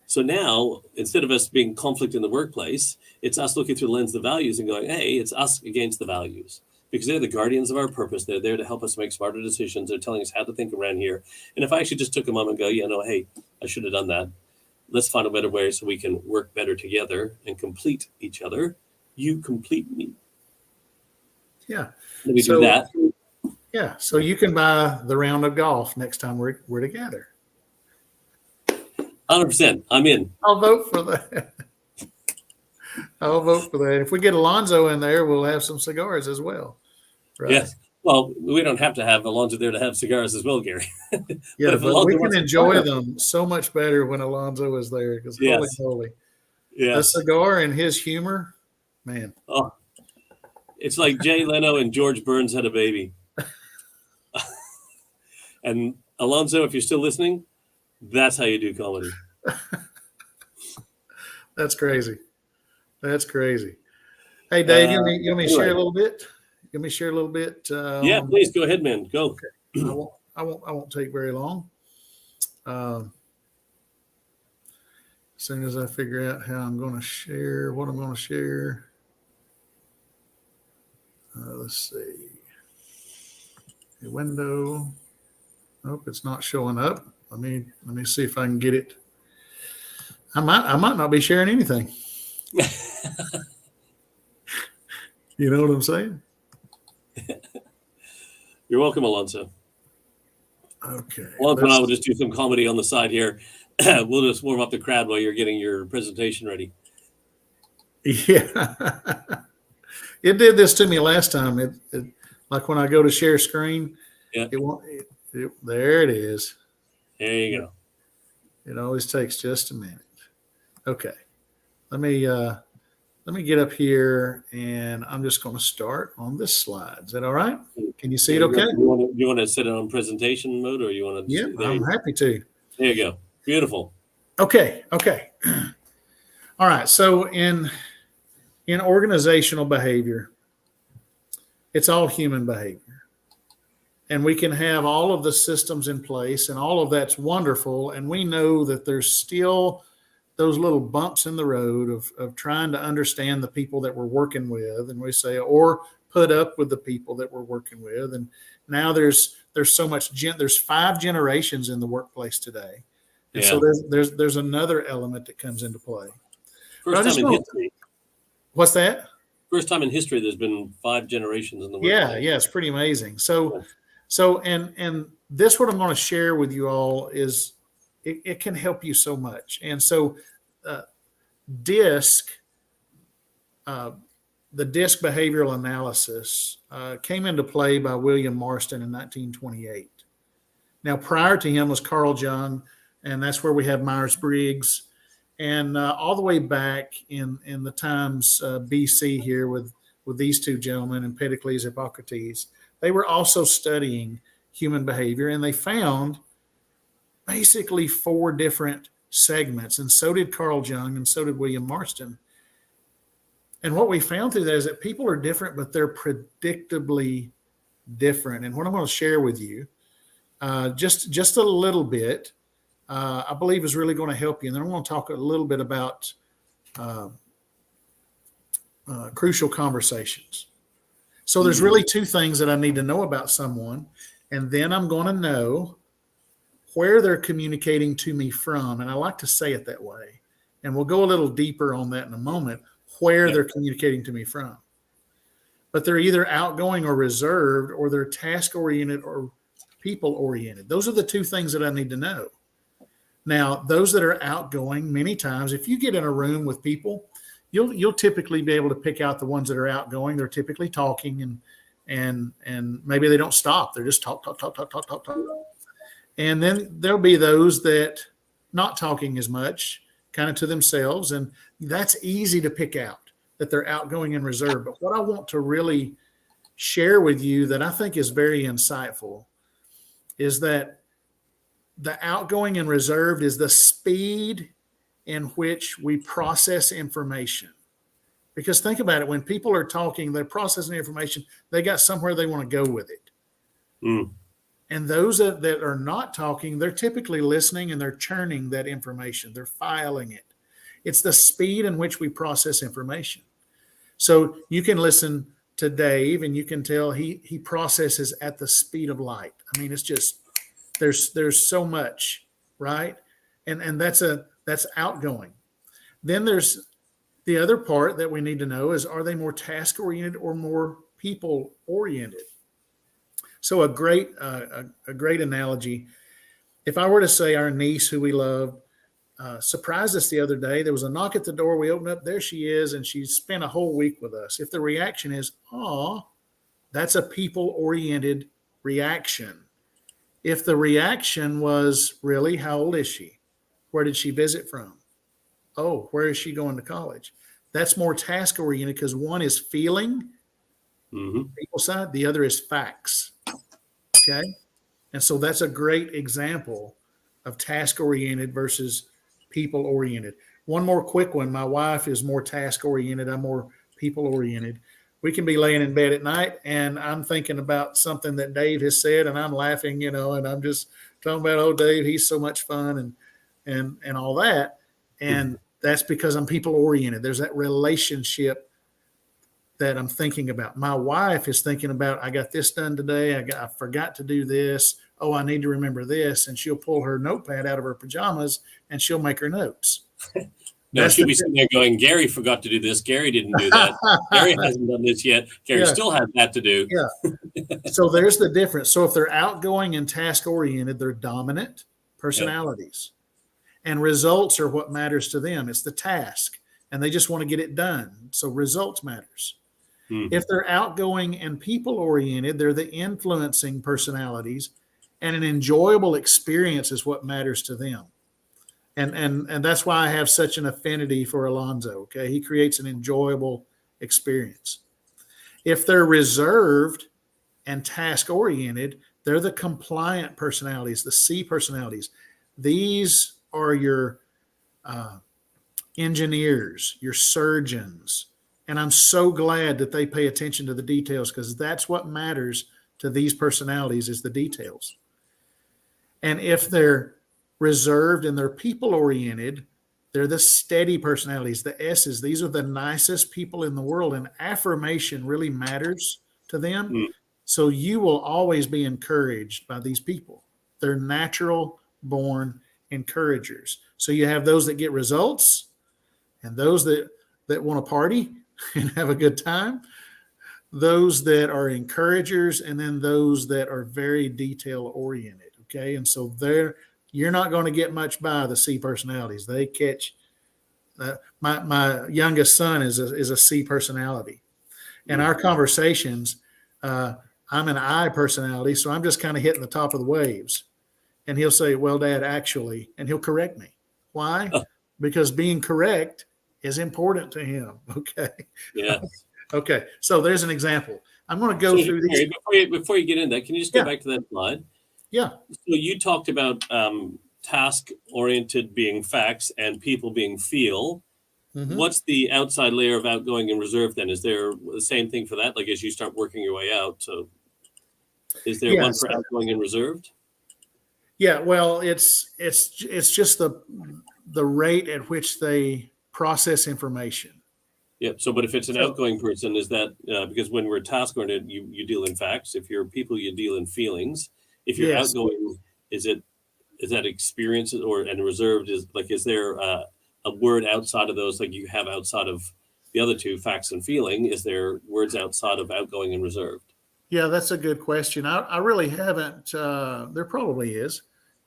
So now, instead of us being conflict in the workplace, it's us looking through the lens of the values and going, hey, it's us against the values. Because they're the guardians of our purpose. They're there to help us make smarter decisions. They're telling us how to think around here. And if I actually just took a moment and go, hey, I should have done that. Let's find a better way so we can work better together and complete each other. You complete me. Yeah. Let me do that. Yeah. So you can buy the round of golf next time we're together. 100%. I'm in. I'll vote for that. I'll vote for that. If we get Alonzo in there, we'll have some cigars as well. Right? Yes. Well, we don't have to have Alonzo there to have cigars as well, Gary. Yeah, but we can enjoy them so much better when Alonzo is there because holy. Yeah. A cigar and his humor, man. Oh, it's like Jay Leno and George Burns had a baby. And Alonzo, if you're still listening, that's how you do comedy. That's crazy. That's crazy. Hey, Dave, you want me to share a little bit? Let me share a little bit. Yeah, please go ahead, man. Go. Okay. I won't take very long. As soon as I figure out how I'm going to share, what I'm going to share. Let's see. A window. Nope, it's not showing up. Let me see if I can get it. I might not be sharing anything. You know what I'm saying? You're welcome, Alonso. Okay. Alonso and I will just do some comedy on the side here. We'll just warm up the crowd while you're getting your presentation ready. Yeah. It did this to me last time. It like when I go to share screen, yeah. There it is. There you go. It always takes just a minute. Okay. Let me get up here, and I'm just going to start on this slide. Is that all right? Can you see it okay? You want to set it on presentation mode, or you want to? Yeah, I'm happy to. There you go. Beautiful. Okay. All right. So in organizational behavior, it's all human behavior. And we can have all of the systems in place, and all of that's wonderful. And we know that there's still those little bumps in the road of trying to understand the people that we're working with. And we say, or put up with the people that we're working with. And now there's so much, there's 5 generations in the workplace today. And so there's another element that comes into play. First time in history. What's that? First time in history there's been 5 generations in the workplace. Yeah, it's pretty amazing. So and this, what I'm going to share with you all is it can help you so much. And so DISC, the DISC behavioral analysis came into play by William Marston in 1928. Now, prior to him was Carl Jung, and that's where we have Myers-Briggs. And all the way back in the times BC here with these 2 gentlemen, Empedocles, Hippocrates, they were also studying human behavior, and they found basically 4 different segments, and so did Carl Jung, and so did William Marston. And what we found through that is that people are different, but they're predictably different. And what I'm going to share with you, just a little bit, I believe is really going to help you. And then I'm going to talk a little bit about crucial conversations. So there's really 2 things that I need to know about someone, and then I'm going to know where they're communicating to me from. And I like to say it that way. And we'll go a little deeper on that in a moment, where they're communicating to me from. But they're either outgoing or reserved, or they're task-oriented or people-oriented. Those are the 2 things that I need to know. Now, those that are outgoing, many times, if you get in a room with people, you'll typically be able to pick out the ones that are outgoing. They're typically talking, and maybe they don't stop. They're just talk. And then there'll be those that not talking as much, kind of to themselves, and that's easy to pick out, that they're outgoing and reserved. But what I want to really share with you that I think is very insightful is that the outgoing and reserved is the speed in which we process information. Because think about it, when people are talking, they're processing information, they got somewhere they want to go with it. And those that are not talking, they're typically listening, and they're churning that information. They're filing it. It's the speed in which we process information. So you can listen to Dave, and you can tell he processes at the speed of light. I mean, it's just, there's so much, right? And that's outgoing. Then there's the other part that we need to know is, are they more task-oriented or more people-oriented? So a great analogy, if I were to say our niece, who we love, surprised us the other day. There was a knock at the door. We opened up. There she is, and she spent a whole week with us. If the reaction is, "Aw," that's a people-oriented reaction. If the reaction was, "Really, how old is she? Where did she visit from? Oh, where is she going to college?" That's more task-oriented, because one is feeling, people side, the other is facts. Okay. And so that's a great example of task-oriented versus people-oriented. One more quick one. My wife is more task-oriented. I'm more people-oriented. We can be laying in bed at night, and I'm thinking about something that Dave has said, and I'm laughing, and I'm just talking about, "Oh, Dave, he's so much fun," and all that. And that's because I'm people-oriented. There's that relationship that I'm thinking about. My wife is thinking about, "I got this done today. I forgot to do this. Oh, I need to remember this." And she'll pull her notepad out of her pajamas, and she'll make her notes. No, she'll be sitting there going, "Gary forgot to do this. Gary didn't do that. Gary hasn't done this yet. Gary still has that to do." Yeah. So there's the difference. So if they're outgoing and task-oriented, they're dominant personalities. And results are what matters to them. It's the task, and they just want to get it done. So results matters. If they're outgoing and people-oriented, they're the influencing personalities, and an enjoyable experience is what matters to them. And that's why I have such an affinity for Alonzo. Okay. He creates an enjoyable experience. If they're reserved and task-oriented, they're the compliant personalities, the C personalities. These are your engineers, your surgeons. And I'm so glad that they pay attention to the details, because that's what matters to these personalities, is the details. And if they're reserved and they're people-oriented, they're the steady personalities, the S's. These are the nicest people in the world. And affirmation really matters to them. Mm. So you will always be encouraged by these people. They're natural born encouragers. So you have those that get results and those that want to party and have a good time, those that are encouragers, and then those that are very detail oriented. Okay. And so you're not going to get much by the C personalities. They catch my youngest son is a C personality, and our conversations, I'm an I personality, so I'm just kind of hitting the top of the waves. And he'll say, "Well, Dad, actually," and he'll correct me. Why? Oh, Because being correct is important to him. Okay. yes. Okay. So there's an example. I'm going to go So through these. before you get in that, can you just go Yeah. back to that slide? Yeah. So you talked about task oriented being facts and people being feel. Mm-hmm. What's the outside layer of outgoing and reserved then? Is there the same thing for that? Like as you start working your way out, so is there one for outgoing and reserved? Yeah. Well, it's just the rate at which they process information. Yeah. So, but if it's an outgoing person, is that because when we're task oriented, you deal in facts. If you're people, you deal in feelings. If you're Yes. outgoing, is that experiences and reserved is there a word outside of those like you have outside of the other two, facts and feeling? Is there words outside of outgoing and reserved? Yeah, that's a good question. I really haven't. There probably is.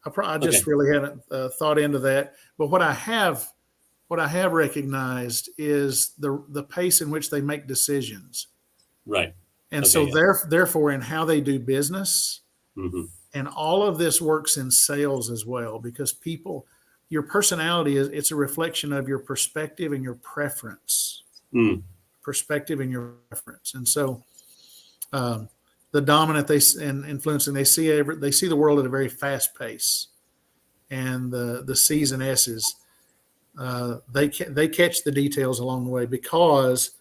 I just really haven't thought into that. But what I have recognized is the pace in which they make decisions, Right. and so therefore in how they do business, Mm-hmm. and all of this works in sales as well because your personality it's a reflection of your perspective and your preference. Mm. Perspective and your preference, and so. The dominant and influencing they see the world at a very fast pace, and the C's and S's they catch the details along the way because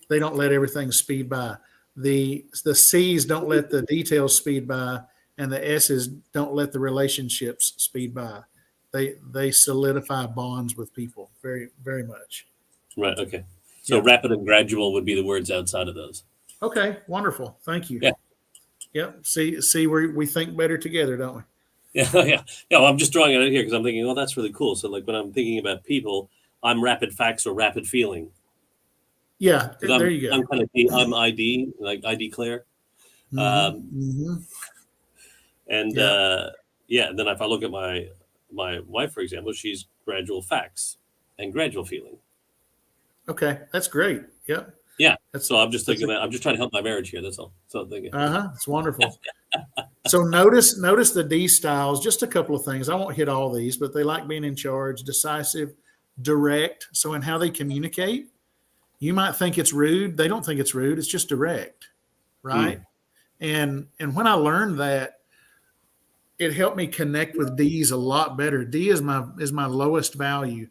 they don't let everything speed by. The C's don't let the details speed by, and the S's don't let the relationships speed by. They solidify bonds with people very, very much. Right. Okay. So rapid and gradual would be the words outside of those. Okay, wonderful. Thank you. Yeah. Yep. See, we think better together, don't we? Yeah. Yeah. Yeah. Well, I'm just drawing it out here because I'm thinking, oh, that's really cool. So, like when I'm thinking about people, I'm rapid facts or rapid feeling. Yeah. There you go. I'm kind of I'm ID, like ID Clare. Mm-hmm. And then if I look at my wife, for example, she's gradual facts and gradual feeling. Okay, that's great. Yep. Yeah. So I'm just thinking that I'm just trying to help my marriage here. That's all. So I'm thinking. It's wonderful. So notice the D styles. Just a couple of things. I won't hit all these, but they like being in charge, decisive, direct. So in how they communicate, you might think it's rude. They don't think it's rude. It's just direct, right? And when I learned that, it helped me connect with D's a lot better. D is my lowest value,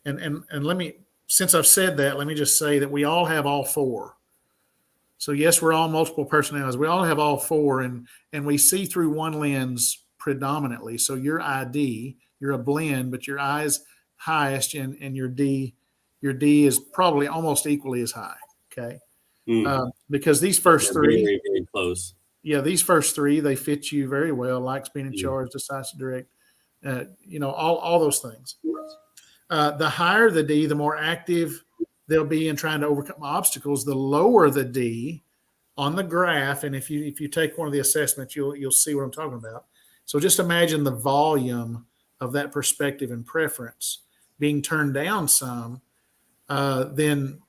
and let me, since I've said that, let me just say that we all have all four. So yes, we're all multiple personalities. We all have all four, and we see through one lens predominantly. So your ID, you're a blend, but your I's highest, and your D is probably almost equally as high. Okay, because these first three, very, very close. Yeah, these first three, they fit you very well. Likes being in charge, decisive, direct, all those things. The higher the D, the more active they'll be in trying to overcome obstacles. The lower the D on the graph, and if you take one of the assessments, you'll see what I'm talking about. So just imagine the volume of that perspective and preference being turned down some. Then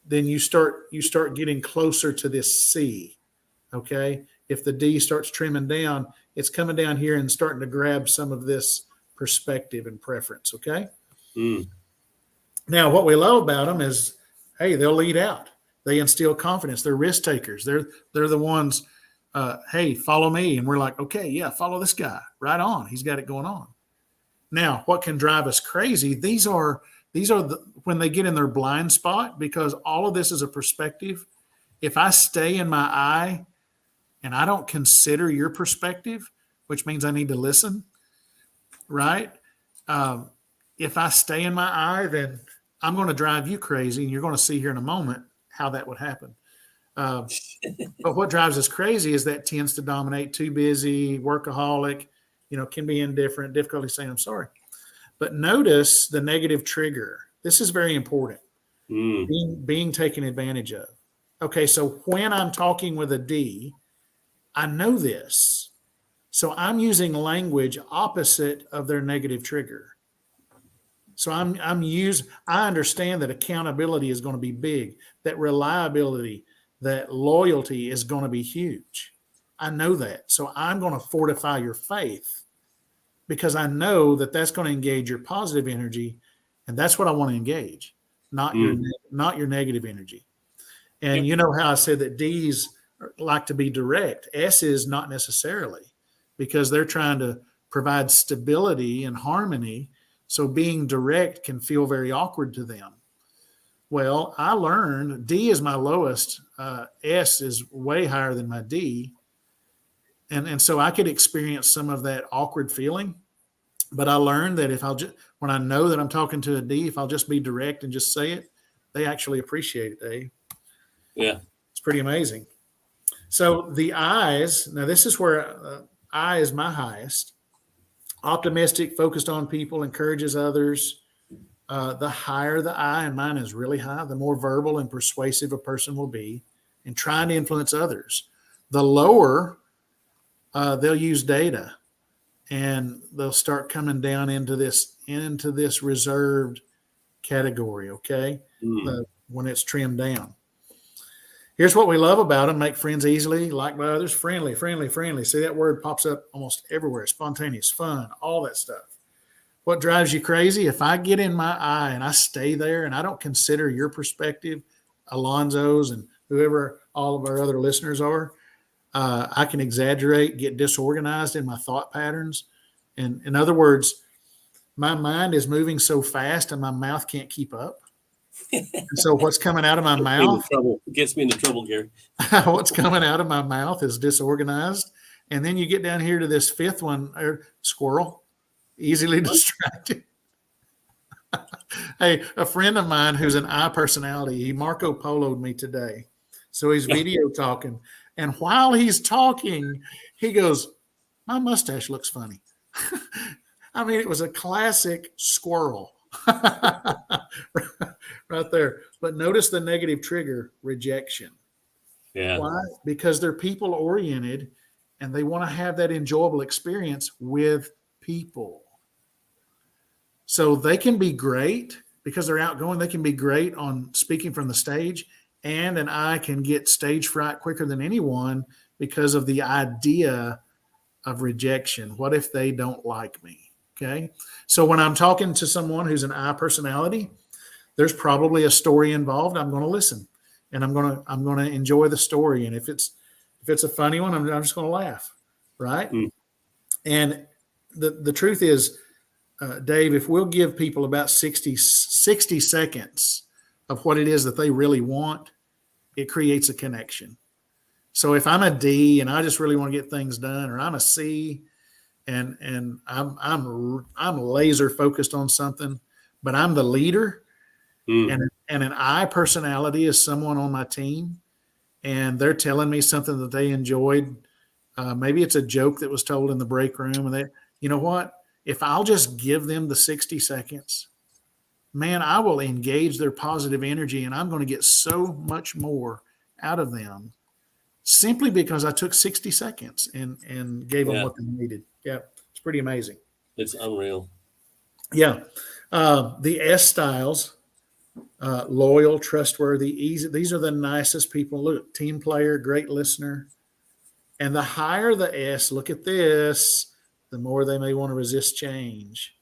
you start getting closer to this C. Okay. If the D starts trimming down, it's coming down here and starting to grab some of this perspective and preference. Okay. Now, what we love about them is, hey, they'll lead out. They instill confidence. They're risk takers. They're the ones, hey, follow me. And we're like, okay, yeah, follow this guy. Right on. He's got it going on. Now, what can drive us crazy? These are when they get in their blind spot, because all of this is a perspective. If I stay in my eye and I don't consider your perspective, which means I need to listen, right? If I stay in my eye, then I'm going to drive you crazy, and you're going to see here in a moment how that would happen. Uh, but what drives us crazy is that tends to dominate too busy, workaholic, can be indifferent, difficulty saying I'm sorry. But notice the negative trigger. This is very important. Being taken advantage of. Okay, so when I'm talking with a D, I know this. So I'm using language opposite of their negative trigger. So I understand that accountability is going to be big, that reliability, that loyalty is going to be huge. I know that. So I'm going to fortify your faith because I know that that's going to engage your positive energy, and that's what I want to engage, not your negative energy. And you know how I said that D's like to be direct. S's not necessarily, because they're trying to provide stability and harmony. So being direct can feel very awkward to them. Well, I learned D is my lowest. S is way higher than my D. And so I could experience some of that awkward feeling. But I learned that when I know that I'm talking to a D, if I'll just be direct and just say it, they actually appreciate it, Dave. Yeah. It's pretty amazing. So the I's, now this is where I is my highest. Optimistic, focused on people, encourages others. The higher the I, and mine is really high, the more verbal and persuasive a person will be in trying to influence others. The lower, they'll use data, and they'll start coming down into this reserved category, okay? When it's trimmed down. Here's what we love about them: make friends easily, liked by others, friendly. See, that word pops up almost everywhere: spontaneous, fun, all that stuff. What drives you crazy? If I get in my eye and I stay there and I don't consider your perspective, Alonzo's and whoever all of our other listeners are, I can exaggerate, get disorganized in my thought patterns. And in other words, my mind is moving so fast and my mouth can't keep up. And so what's coming out of my mouth gets me into trouble, Gary. What's coming out of my mouth is disorganized. And then you get down here to this fifth one, squirrel, easily distracted. Hey, a friend of mine who's an I personality, he Marco Polo'd me today. So he's video talking. And while he's talking, he goes, my mustache looks funny. I mean, it was a classic squirrel. Right there. But notice the negative trigger: rejection. Yeah. Why? Because they're people oriented and they want to have that enjoyable experience with people. So they can be great because they're outgoing. They can be great on speaking from the stage, and an I can get stage fright quicker than anyone because of the idea of rejection. What if they don't like me? Okay. So when I'm talking to someone who's an I personality, there's probably a story involved. I'm going to listen, and I'm going to enjoy the story. And if it's a funny one, I'm just going to laugh. Right. And the truth is, Dave, if we'll give people about 60 seconds of what it is that they really want, it creates a connection. So if I'm a D and I just really want to get things done, or I'm a C and I'm laser focused on something, but I'm the leader, and an I personality is someone on my team, and they're telling me something that they enjoyed. Maybe it's a joke that was told in the break room, and you know what? If I'll just give them the 60 seconds, man, I will engage their positive energy, and I'm going to get so much more out of them simply because I took 60 seconds and gave them what they needed. Yeah, it's pretty amazing. It's unreal. Yeah. The S styles, loyal, trustworthy, easy. These are the nicest people. Look, team player, great listener. And the higher the S, look at this, the more they may want to resist change.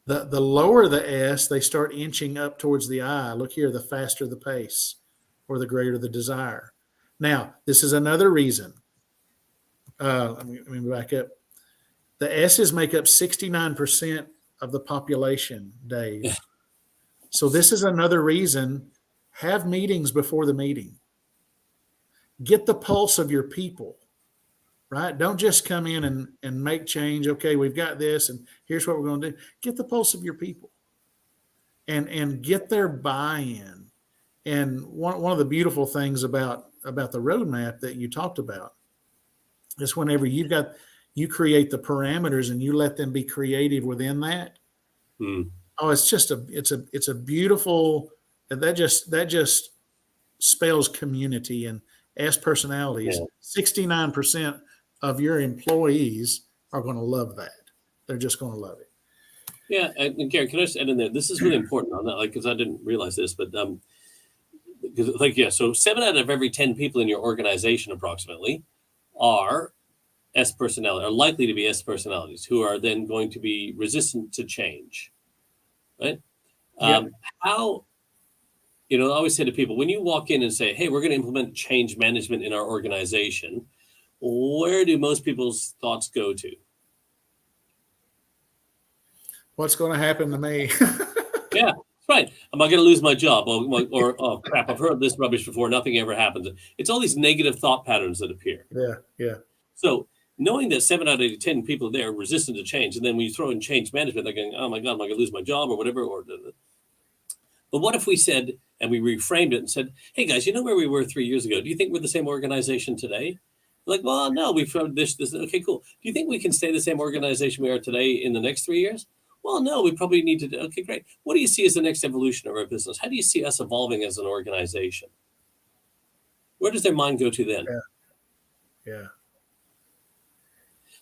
The lower the S, they start inching up towards the I. Look here, the faster the pace or the greater the desire. Now, this is another reason. Let me back up. The S's make up 69% of the population, Dave. So this is another reason. Have meetings before the meeting. Get the pulse of your people, right? Don't just come in and make change. Okay, we've got this, and here's what we're going to do. Get the pulse of your people and get their buy-in And one of the beautiful things about the roadmap that you talked about is whenever you create the parameters and you let them be creative within that. Oh, it's a beautiful, that just spells community. And as personalities, 69% of your employees are going to love that. They're just going to love it. Yeah, and Gary, can I just add in there? This is really important on that, like, because I didn't realize this, but so 7 out of every 10 people in your organization, approximately, are S personality, are likely to be S personalities, who are then going to be resistant to change, right? Yep. How, I always say to people, when you walk in and say, hey, we're going to implement change management in our organization, where do most people's thoughts go to? What's going to happen to me? Yeah, right. Am I going to lose my job? Or oh, crap, I've heard this rubbish before. Nothing ever happens. It's all these negative thought patterns that appear. Yeah. So knowing that 7 out of 10 people there are resistant to change, and then when you throw in change management, they're going, oh my God, am I going to lose my job or whatever? But what if we said, and we reframed it and said, hey guys, you know where we were 3 years ago? Do you think we're the same organization today? Like, well, no, we've found this. Okay, cool. Do you think we can stay the same organization we are today in the next 3 years? Well, no, we probably need to do. Okay, great. What do you see as the next evolution of our business? How do you see us evolving as an organization? Where does their mind go to then? Yeah.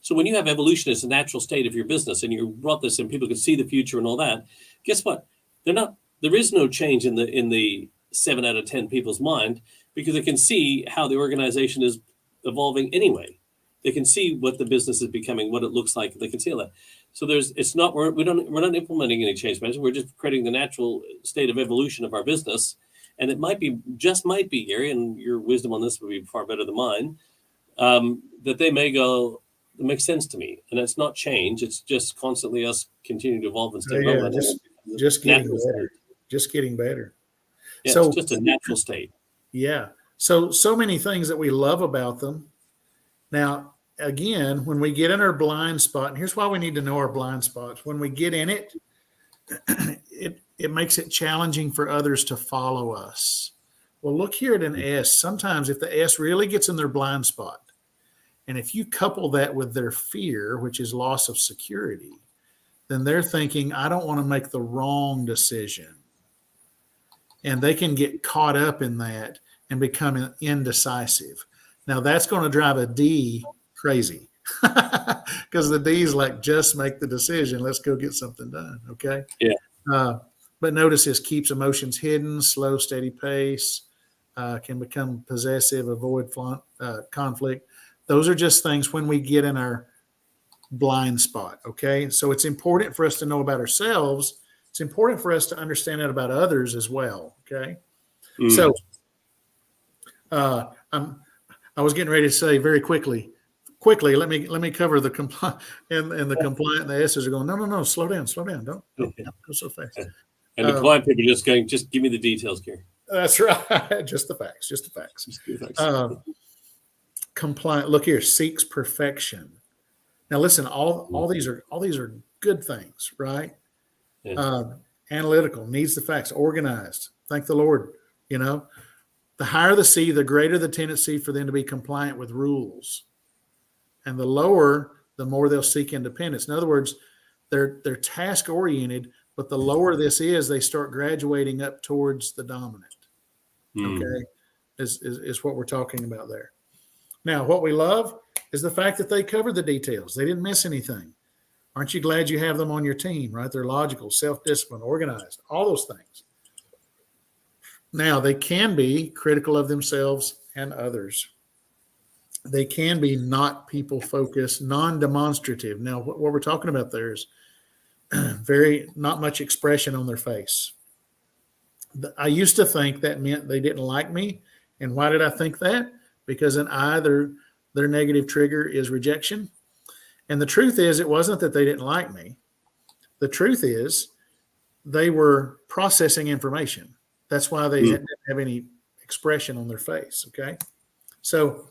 So when you have evolution as a natural state of your business, and you brought this and people can see the future and all that, guess what? There is no change in the 7 out of 10 people's mind, because they can see how the organization is evolving anyway. They can see what the business is becoming, what it looks like. They can see all that. So we're not implementing any change management. We're just creating the natural state of evolution of our business. And it might be, Gary, and your wisdom on this would be far better than mine, that they may go, it makes sense to me. And it's not change. It's just constantly us continuing to evolve and stay relevant. Just getting better. Just getting better. Yeah, so, it's just a natural state. Yeah. So many things that we love about them. Now, again, when we get in our blind spot, and here's why we need to know our blind spots. When we get in it, it makes it challenging for others to follow us. Well, look here at an S. Sometimes if the S really gets in their blind spot, and if you couple that with their fear, which is loss of security, then they're thinking, I don't want to make the wrong decision. And they can get caught up in that and become indecisive. Now, that's going to drive a D crazy, because the D is like, just make the decision. Let's go get something done. Okay. Yeah. But notice this: keeps emotions hidden, slow, steady pace, can become possessive, avoid conflict. Those are just things when we get in our blind spot. Okay. So it's important for us to know about ourselves. It's important for us to understand that about others as well. Okay. So I was getting ready to say very quickly, let me cover the compliant and the compliant and the S's are going, no, slow down. Don't go so fast. And the compliant people are just going, just give me the details, Gary. That's right. Just the facts. Compliant. Look here, seeks perfection. Now listen, all these are good things, right? Yeah. Analytical, needs the facts, organized. Thank the Lord. The higher the C, the greater the tendency for them to be compliant with rules. And the lower, the more they'll seek independence. In other words, they're task oriented, but the lower this is, they start graduating up towards the dominant. Okay, is what we're talking about there. Now, what we love is the fact that they covered the details. They didn't miss anything. Aren't you glad you have them on your team, right? They're logical, self-disciplined, organized, all those things. Now, they can be critical of themselves and others. They can be not people-focused, non-demonstrative. Now, what we're talking about there is not much expression on their face. I used to think that meant they didn't like me. And why did I think that? Because in either their negative trigger is rejection. And the truth is, it wasn't that they didn't like me. The truth is they were processing information. That's why they didn't have any expression on their face. Okay. So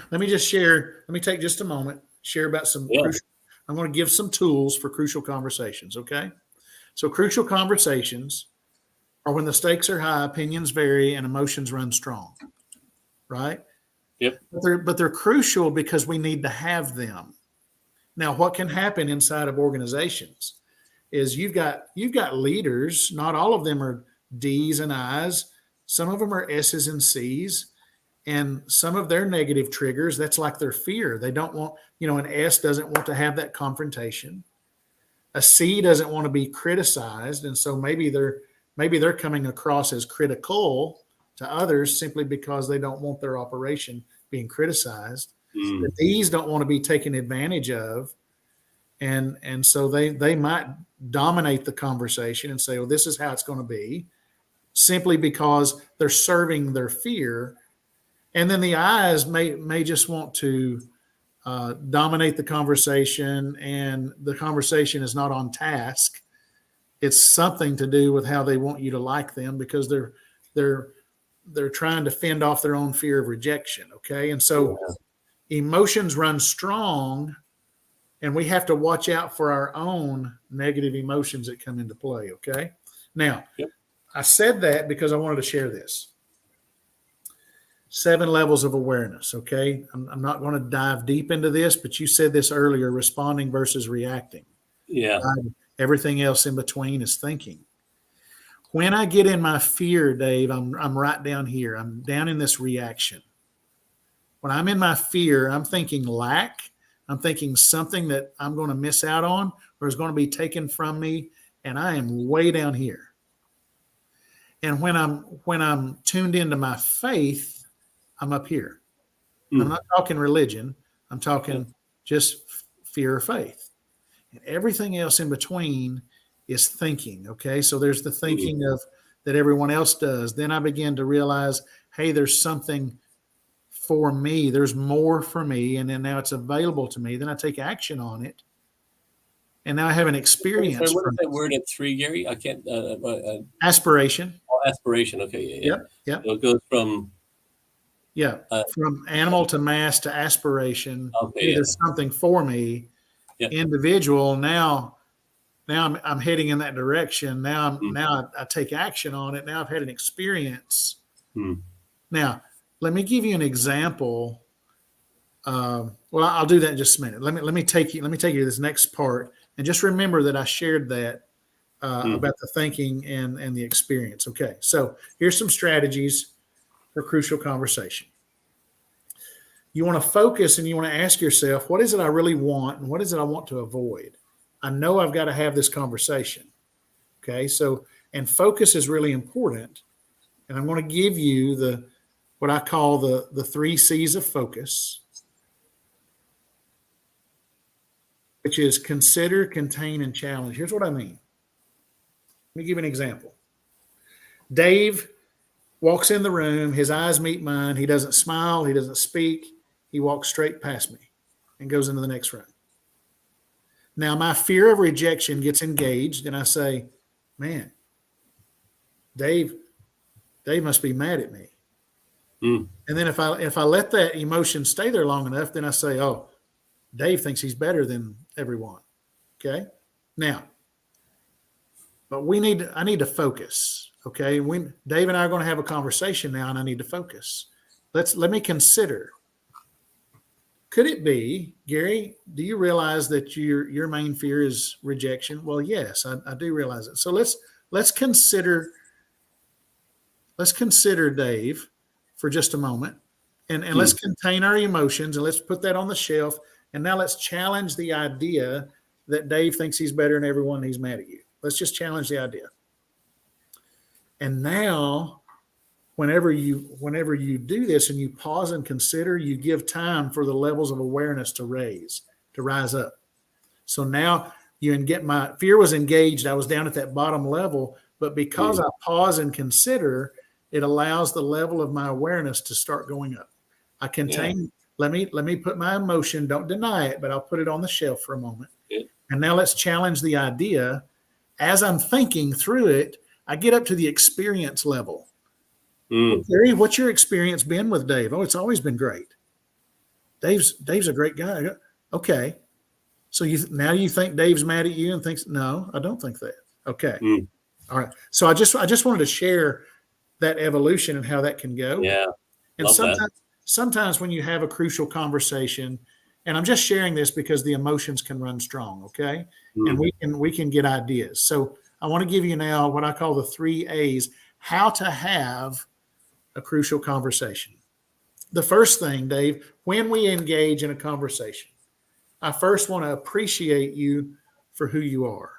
let me take just a moment, share about some crucial, I'm going to give some tools for crucial conversations. Okay. So crucial conversations or when the stakes are high, opinions vary and emotions run strong, right? Yep. But they're crucial because we need to have them. Now, what can happen inside of organizations is you've got leaders. Not all of them are D's and I's. Some of them are S's and C's. And some of their negative triggers, that's like their fear. They don't want, an S doesn't want to have that confrontation. A C doesn't want to be criticized. And so maybe they're coming across as critical to others simply because they don't want their operation being criticized. The D's don't want to be taken advantage of. And so they might dominate the conversation and say, well, this is how it's going to be, simply because they're serving their fear. And then the I's may just want to dominate the conversation, and the conversation is not on task. It's something to do with how they want you to like them, because they're trying to fend off their own fear of rejection. Okay, and so emotions run strong, and we have to watch out for our own negative emotions that come into play. Okay, now I said that because I wanted to share this. 7 levels of awareness. Okay. I'm not going to dive deep into this, but you said this earlier, responding versus reacting. Yeah. Everything else in between is thinking. When I get in my fear, Dave, I'm right down here. I'm down in this reaction. When I'm in my fear, I'm thinking lack. I'm thinking something that I'm going to miss out on or is going to be taken from me. And I am way down here. And when I'm tuned into my faith, I'm up here. I'm not talking religion. I'm talking just fear or faith. And everything else in between is thinking. Okay. So there's the thinking of that everyone else does. Then I begin to realize, hey, there's something for me. There's more for me. And then now it's available to me. Then I take action on it. And now I have an experience. What is that word at 3, Gary? I can't. Aspiration. Oh, aspiration. Okay. Yeah. Yep. So it goes from. From animal to mass to aspiration. Okay, there's something for me. Individual. Now I'm heading in that direction. Now I take action on it. Now I've had an experience. Now let me give you an example. Well, I'll do that in just a minute. Let me take you to this next part, and just remember that I shared that about the thinking and the experience. Okay, so here's some strategies for crucial conversation. You want to focus and you want to ask yourself, what is it I really want and what is it I want to avoid? I know I've got to have this conversation. Okay, so, and focus is really important. And I'm going to give you what I call the 3 C's of focus, which is consider, contain, and challenge. Here's what I mean. Let me give you an example. Dave walks in the room, his eyes meet mine. He doesn't smile, he doesn't speak. He walks straight past me and goes into the next room. Now, my fear of rejection gets engaged, and I say, man, Dave must be mad at me. And then if I let that emotion stay there long enough, then I say, oh, Dave thinks he's better than everyone. Okay? Now, but I need to focus. Okay, Dave and I are going to have a conversation now, and I need to focus. Let me consider. Could it be, Gary? Do you realize that your main fear is rejection? Well, yes, I do realize it. So let's consider Dave for just a moment, and let's contain our emotions, and let's put that on the shelf. And now let's challenge the idea that Dave thinks he's better than everyone, and he's mad at you. Let's just challenge the idea. And now, whenever you do this and you pause and consider, you give time for the levels of awareness to rise up. So now my fear was engaged. I was down at that bottom level, but because I pause and consider, it allows the level of my awareness to start going up. I contain. Let me put my emotion. Don't deny it, but I'll put it on the shelf for a moment. And now let's challenge the idea. As I'm thinking through it, I get up to the experience level. Gary, what's your experience been with Dave? Oh, it's always been great. Dave's a great guy. Okay. So now you think Dave's mad at you and thinks, no, I don't think that. Okay. All right. So I just wanted to share that evolution and how that can go. Yeah. And Love that. sometimes when you have a crucial conversation, and I'm just sharing this because the emotions can run strong, okay? And we can get ideas. So I want to give you now what I call the 3 A's, how to have a crucial conversation. The first thing, Dave, when we engage in a conversation, I first want to appreciate you for who you are.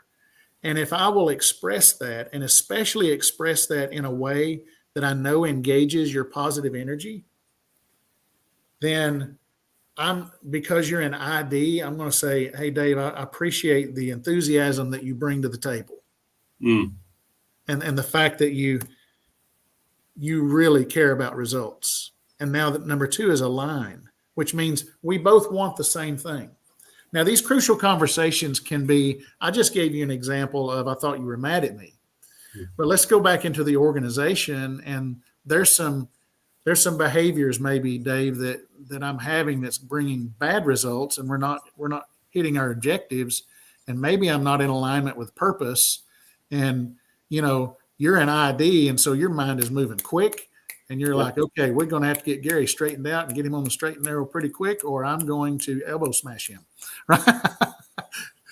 And if I will express that, and especially express that in a way that I know engages your positive energy, then because you're an ID, I'm going to say, hey, Dave, I appreciate the enthusiasm that you bring to the table. And the fact that you really care about results. And now that number 2 is align, which means we both want the same thing. Now, these crucial conversations can be, I just gave you an example of, I thought you were mad at me. But let's go back into the organization, and there's some behaviors maybe, Dave, that I'm having that's bringing bad results, and we're not hitting our objectives, and maybe I'm not in alignment with purpose. And you're an ID, and so your mind is moving quick, and you're like, okay, we're going to have to get Gary straightened out and get him on the straight and narrow pretty quick, or I'm going to elbow smash him. Right?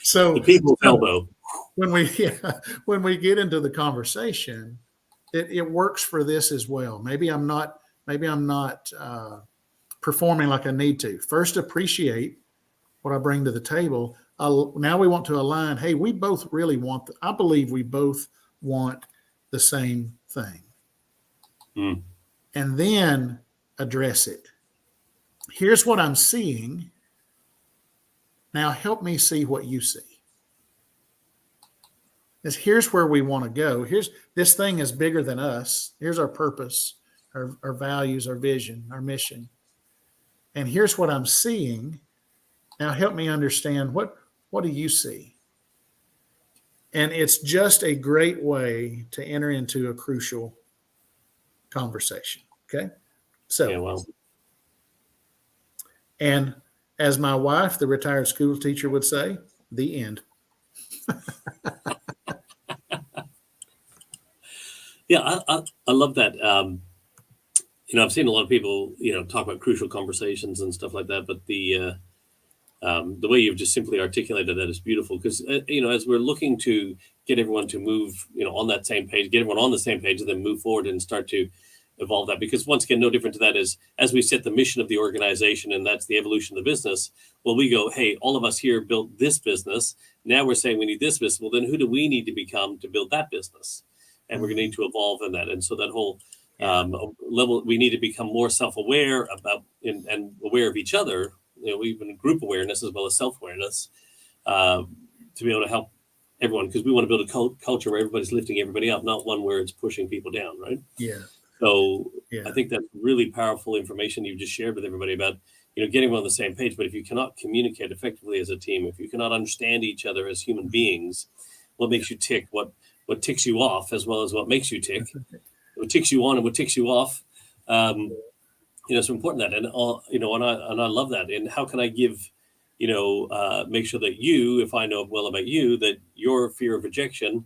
So the people's elbow. When we get into the conversation, it works for this as well. Maybe I'm not performing like I need to. First, appreciate what I bring to the table. Now we want to align. Hey, we both really want. I believe we both want the same thing. And then address it. Here's what I'm seeing. Now help me see what you see. Here's where we want to go. This thing is bigger than us. Here's our purpose, our values, our vision, our mission. And here's what I'm seeing. Now help me understand what do you see? And it's just a great way to enter into a crucial conversation. Okay. So, and as my wife, the retired school teacher, would say, the end. Yeah, I love that. I've seen a lot of people, talk about crucial conversations and stuff like that, but the way you've just simply articulated that is beautiful, because, as we're looking to get everyone to move, on that same page, get everyone on the same page, and then move forward and start to evolve that. Because once again, no different to that is, as we set the mission of the organization, and that's the evolution of the business, well, we go, hey, all of us here built this business. Now we're saying we need this business. Well, then who do we need to become to build that business? And we're going to need to evolve in that. And so that whole level, we need to become more self-aware about and aware of each other. Even group awareness as well as self-awareness, to be able to help everyone, because we want to build a culture where everybody's lifting everybody up, not one where it's pushing people down, right? Yeah. So I think that's really powerful information you've just shared with everybody about, getting on the same page. But if you cannot communicate effectively as a team, if you cannot understand each other as human beings, what makes you tick, what ticks you off, as well as what makes you tick, what ticks you on and what ticks you off, it's important that, and I love that. And how can I give, make sure that you, if I know well about you, that your fear of rejection,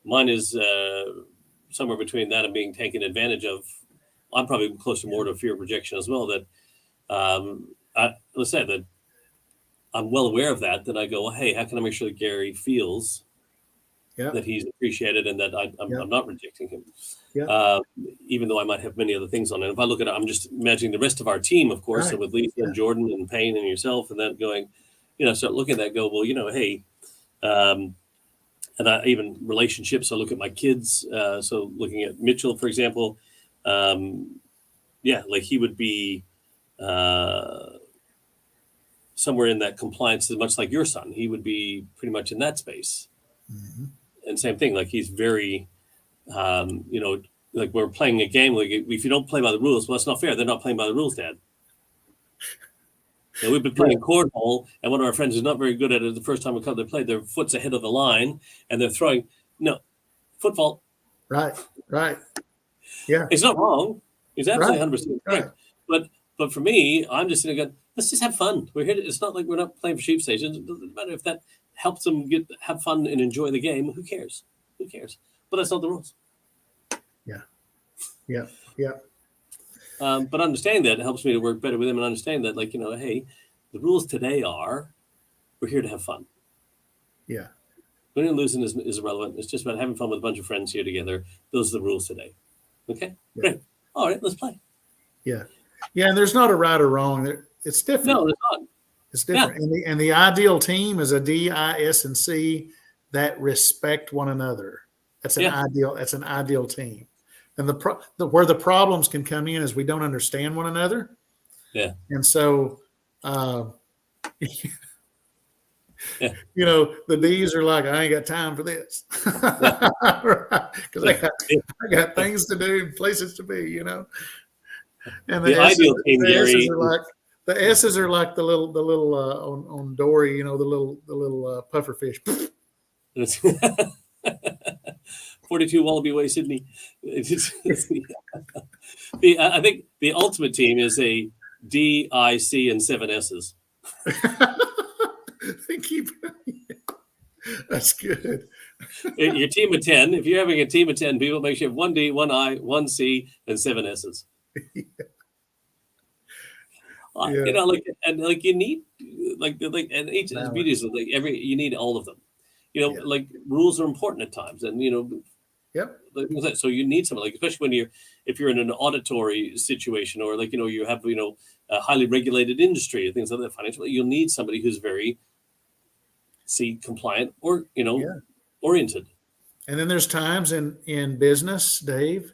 mine is somewhere between that and being taken advantage of. I'm probably closer more to fear of rejection as well. That let's say that I'm well aware of that. That I go, well, hey, how can I make sure that Gary feels that he's appreciated and that I'm not rejecting him? Even though I might have many other things on it. If I look at it, I'm just imagining the rest of our team, of course, so with Lisa and Jordan and Payne and yourself, and then going, start looking at that, go, well, hey, and I even relationships. I look at my kids. So looking at Mitchell, for example, like he would be somewhere in that compliance, much like your son. He would be pretty much in that space. Mm-hmm. And same thing, like he's very, like we're playing a game. Like if you don't play by the rules, well, that's not fair. They're not playing by the rules, Dad. We've been playing cornhole, and one of our friends who's not very good at it, the first time they played, their foot's ahead of the line, and they're throwing. No, foot fault. Right. Yeah. It's not wrong. It's absolutely 100% correct. But for me, I'm just sitting going, let's just have fun. We're here. It's not like we're not playing for sheep stations. It doesn't matter if that helps them have fun and enjoy the game. Who cares? but that's not the rules. Yeah. But understanding that helps me to work better with them and understand that, like, hey, the rules today are we're here to have fun. Yeah. Winning and losing is irrelevant. It's just about having fun with a bunch of friends here together. Those are the rules today. Okay, great. All right, let's play. Yeah. And there's not a right or wrong. It's different. No, there's not. It's different. Yeah. And the ideal team is a D, I, S, and C that respect one another. That's an ideal. That's an ideal team. And where the problems can come in is we don't understand one another. Yeah. And so, the D's are like, I ain't got time for this, because I got things to do, places to be, And the ideal team, Gary. The S's are like the little on Dory, the little puffer fish. 42 Wallaby Way, Sydney. I think the ultimate team is a D, I, C, and 7 S's. That's good. Your team of 10. If you're having a team of 10 people, make sure you have 1 D, 1 I, 1 C, and 7 S's. You need and each of these beauties, you need all of them. Like rules are important at times, and so you need someone, like, especially if you're in an auditory situation, or you have a highly regulated industry and things like that, financially, you'll need somebody who's very compliant or oriented. And then there's times in business, Dave,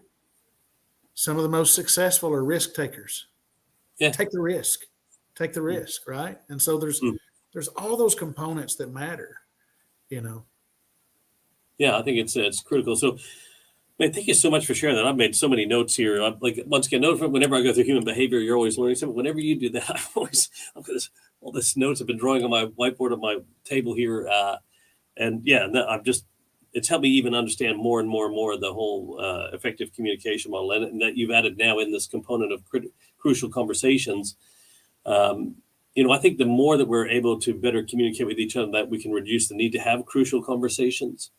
some of the most successful are risk takers. Take the risk, right? And so there's all those components that matter, Yeah, I think it's critical. So, man, thank you so much for sharing that. I've made so many notes here. Once again, whenever I go through human behavior, you're always learning something. Whenever you do that, I've got all this notes I've been drawing on my whiteboard on my table here, it's helped me even understand more and more and more the whole effective communication model, and that you've added now in this component of crucial conversations. I think the more that we're able to better communicate with each other, that we can reduce the need to have crucial conversations.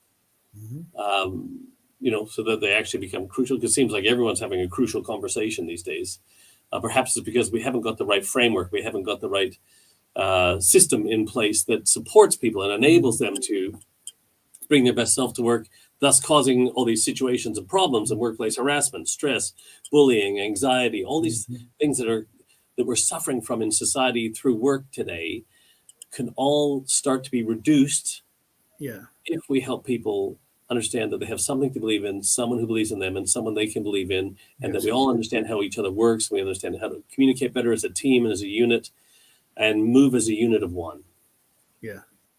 So that they actually become crucial, because it seems like everyone's having a crucial conversation these days. Perhaps it's because we haven't got the right framework. We haven't got the right system in place that supports people and enables them to bring their best self to work, thus causing all these situations and problems and workplace harassment, stress, bullying, anxiety, all these things that we're suffering from in society through work today can all start to be reduced if we help people understand that they have something to believe in, someone who believes in them, and someone they can believe in, and that we all understand how each other works. We understand how to communicate better as a team and as a unit, and move as a unit of one.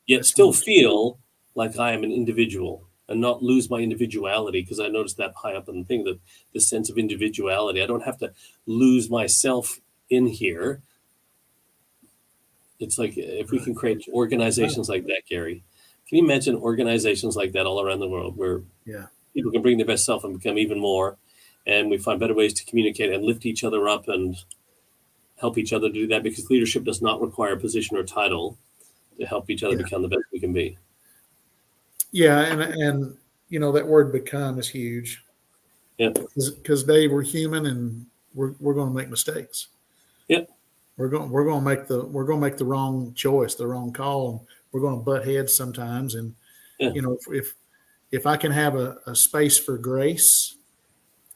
Yet still feel like I am an individual and not lose my individuality, because I noticed that high up in the thing, that this sense of individuality. I don't have to lose myself in here. It's like if we can create organizations like that, Gary. Can you imagine organizations like that all around the world, where people can bring their best self and become even more, and we find better ways to communicate and lift each other up and help each other do that, because leadership does not require a position or title to help each other become the best we can be. And that word "become" is huge. Because Dave, we're human, and we're going to make mistakes. We're going to make the wrong choice, the wrong call, and we're going to butt heads sometimes. And if I can have a space for grace,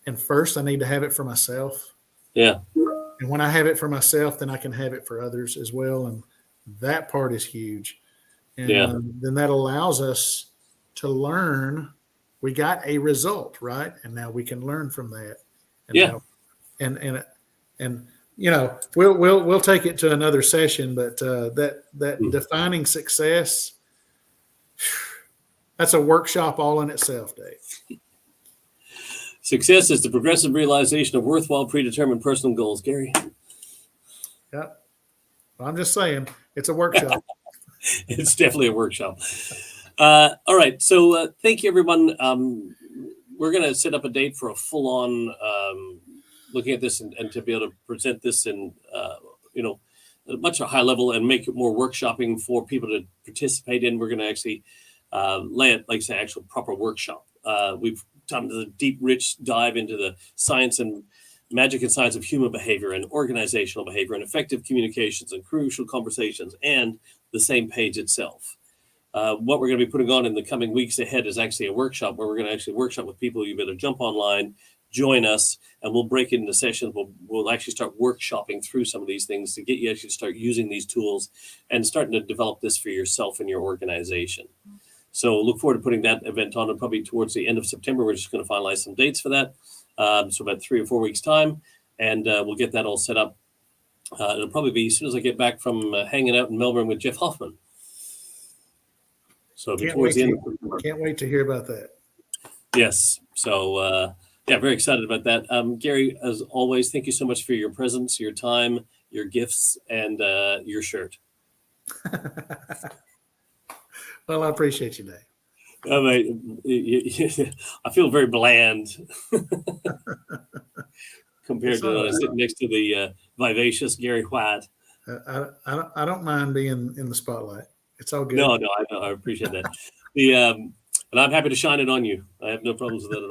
and first I need to have it for myself. And when I have it for myself, then I can have it for others as well. And that part is huge. And then that allows us to learn. We got a result, right? And now we can learn from that. And we'll take it to another session, but that defining success, that's a workshop all in itself, Dave. Success is the progressive realization of worthwhile, predetermined personal goals, Gary. Well, I'm just saying, it's a workshop. It's definitely a workshop. All right. So thank you, everyone. We're going to set up a date for a full-on looking at this and to be able to present this in, at much a high level, and make it more workshopping for people to participate in. We're going to actually lay it, like say, actual proper workshop We've done the deep, rich dive into the science and magic and science of human behavior and organizational behavior and effective communications and crucial conversations and the same page itself. What we're going to be putting on in the coming weeks ahead is actually a workshop where we're going to actually workshop with people. You better jump online, join us, and we'll break it into sessions. We'll actually start workshopping through some of these things to get you actually to start using these tools and starting to develop this for yourself and your organization. So look forward to putting that event on, and probably towards the end of September. We're just going to finalize some dates for that. So about 3 or 4 weeks time, and we'll get that all set up. It'll probably be as soon as I get back from hanging out in Melbourne with Jeff Hoffman. So Can't towards wait the end. Can't wait to hear about that. Yes. So yeah, very excited about that. Gary, as always, thank you so much for your presence, your time, your gifts, and your shirt. Well, I appreciate you, Dave. I feel very bland compared to right. sitting next to the vivacious Gary White. I don't mind being in the spotlight. It's all good. No, I appreciate that. And I'm happy to shine it on you. I have no problems with that at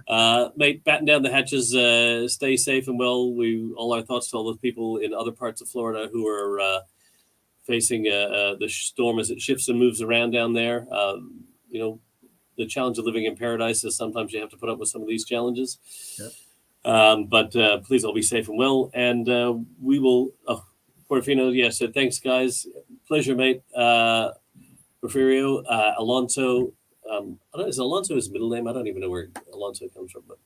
all. Mate, batten down the hatches. Stay safe and well. All our thoughts to all those people in other parts of Florida who are facing the storm as it shifts and moves around down there. The challenge of living in paradise is sometimes you have to put up with some of these challenges. Yep. But please all be safe and well. And we will. Portofino, yes. So thanks, guys. Pleasure, mate. Porfirio, Alonso. I don't know, is Alonso his middle name? I don't even know where Alonso comes from, but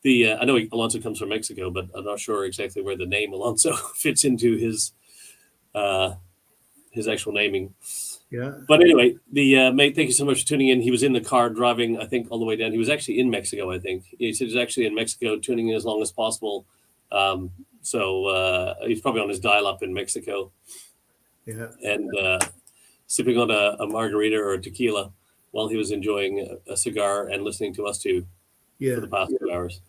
I know Alonso comes from Mexico, but I'm not sure exactly where the name Alonso fits into his actual naming. Yeah. But anyway, mate, thank you so much for tuning in. He was in the car driving, I think, all the way down. He was actually in Mexico, I think. He said he was actually in Mexico, tuning in as long as possible. So he's probably on his dial-up in Mexico. Yeah. And sipping on a margarita or a tequila while he was enjoying a cigar and listening to us two for the past 2 hours.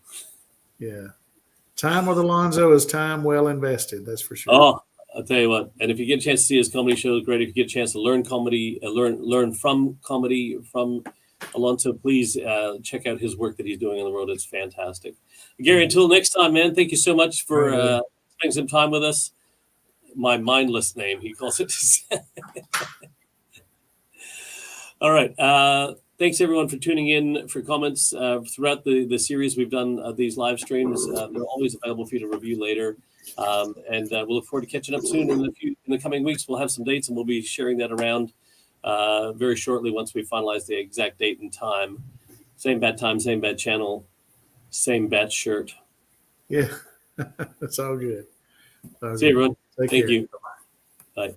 Yeah. Time with Alonso is time well invested, that's for sure. Oh, I'll tell you what. And if you get a chance to see his comedy show, it's great. If you get a chance to learn comedy, learn from comedy from Alonso, please check out his work that he's doing on the road. It's fantastic. Gary, until next time, man, thank you so much for spending some time with us. My mindless name, he calls it. All right. Thanks, everyone, for tuning in, for comments. Throughout the series, we've done these live streams. They're always available for you to review later. And we'll look forward to catching up soon. In the coming weeks, we'll have some dates, and we'll be sharing that around very shortly once we finalize the exact date and time. Same bad time, same bad channel, same bad shirt. Yeah, it's all good. See you, everyone. Thank you. Bye.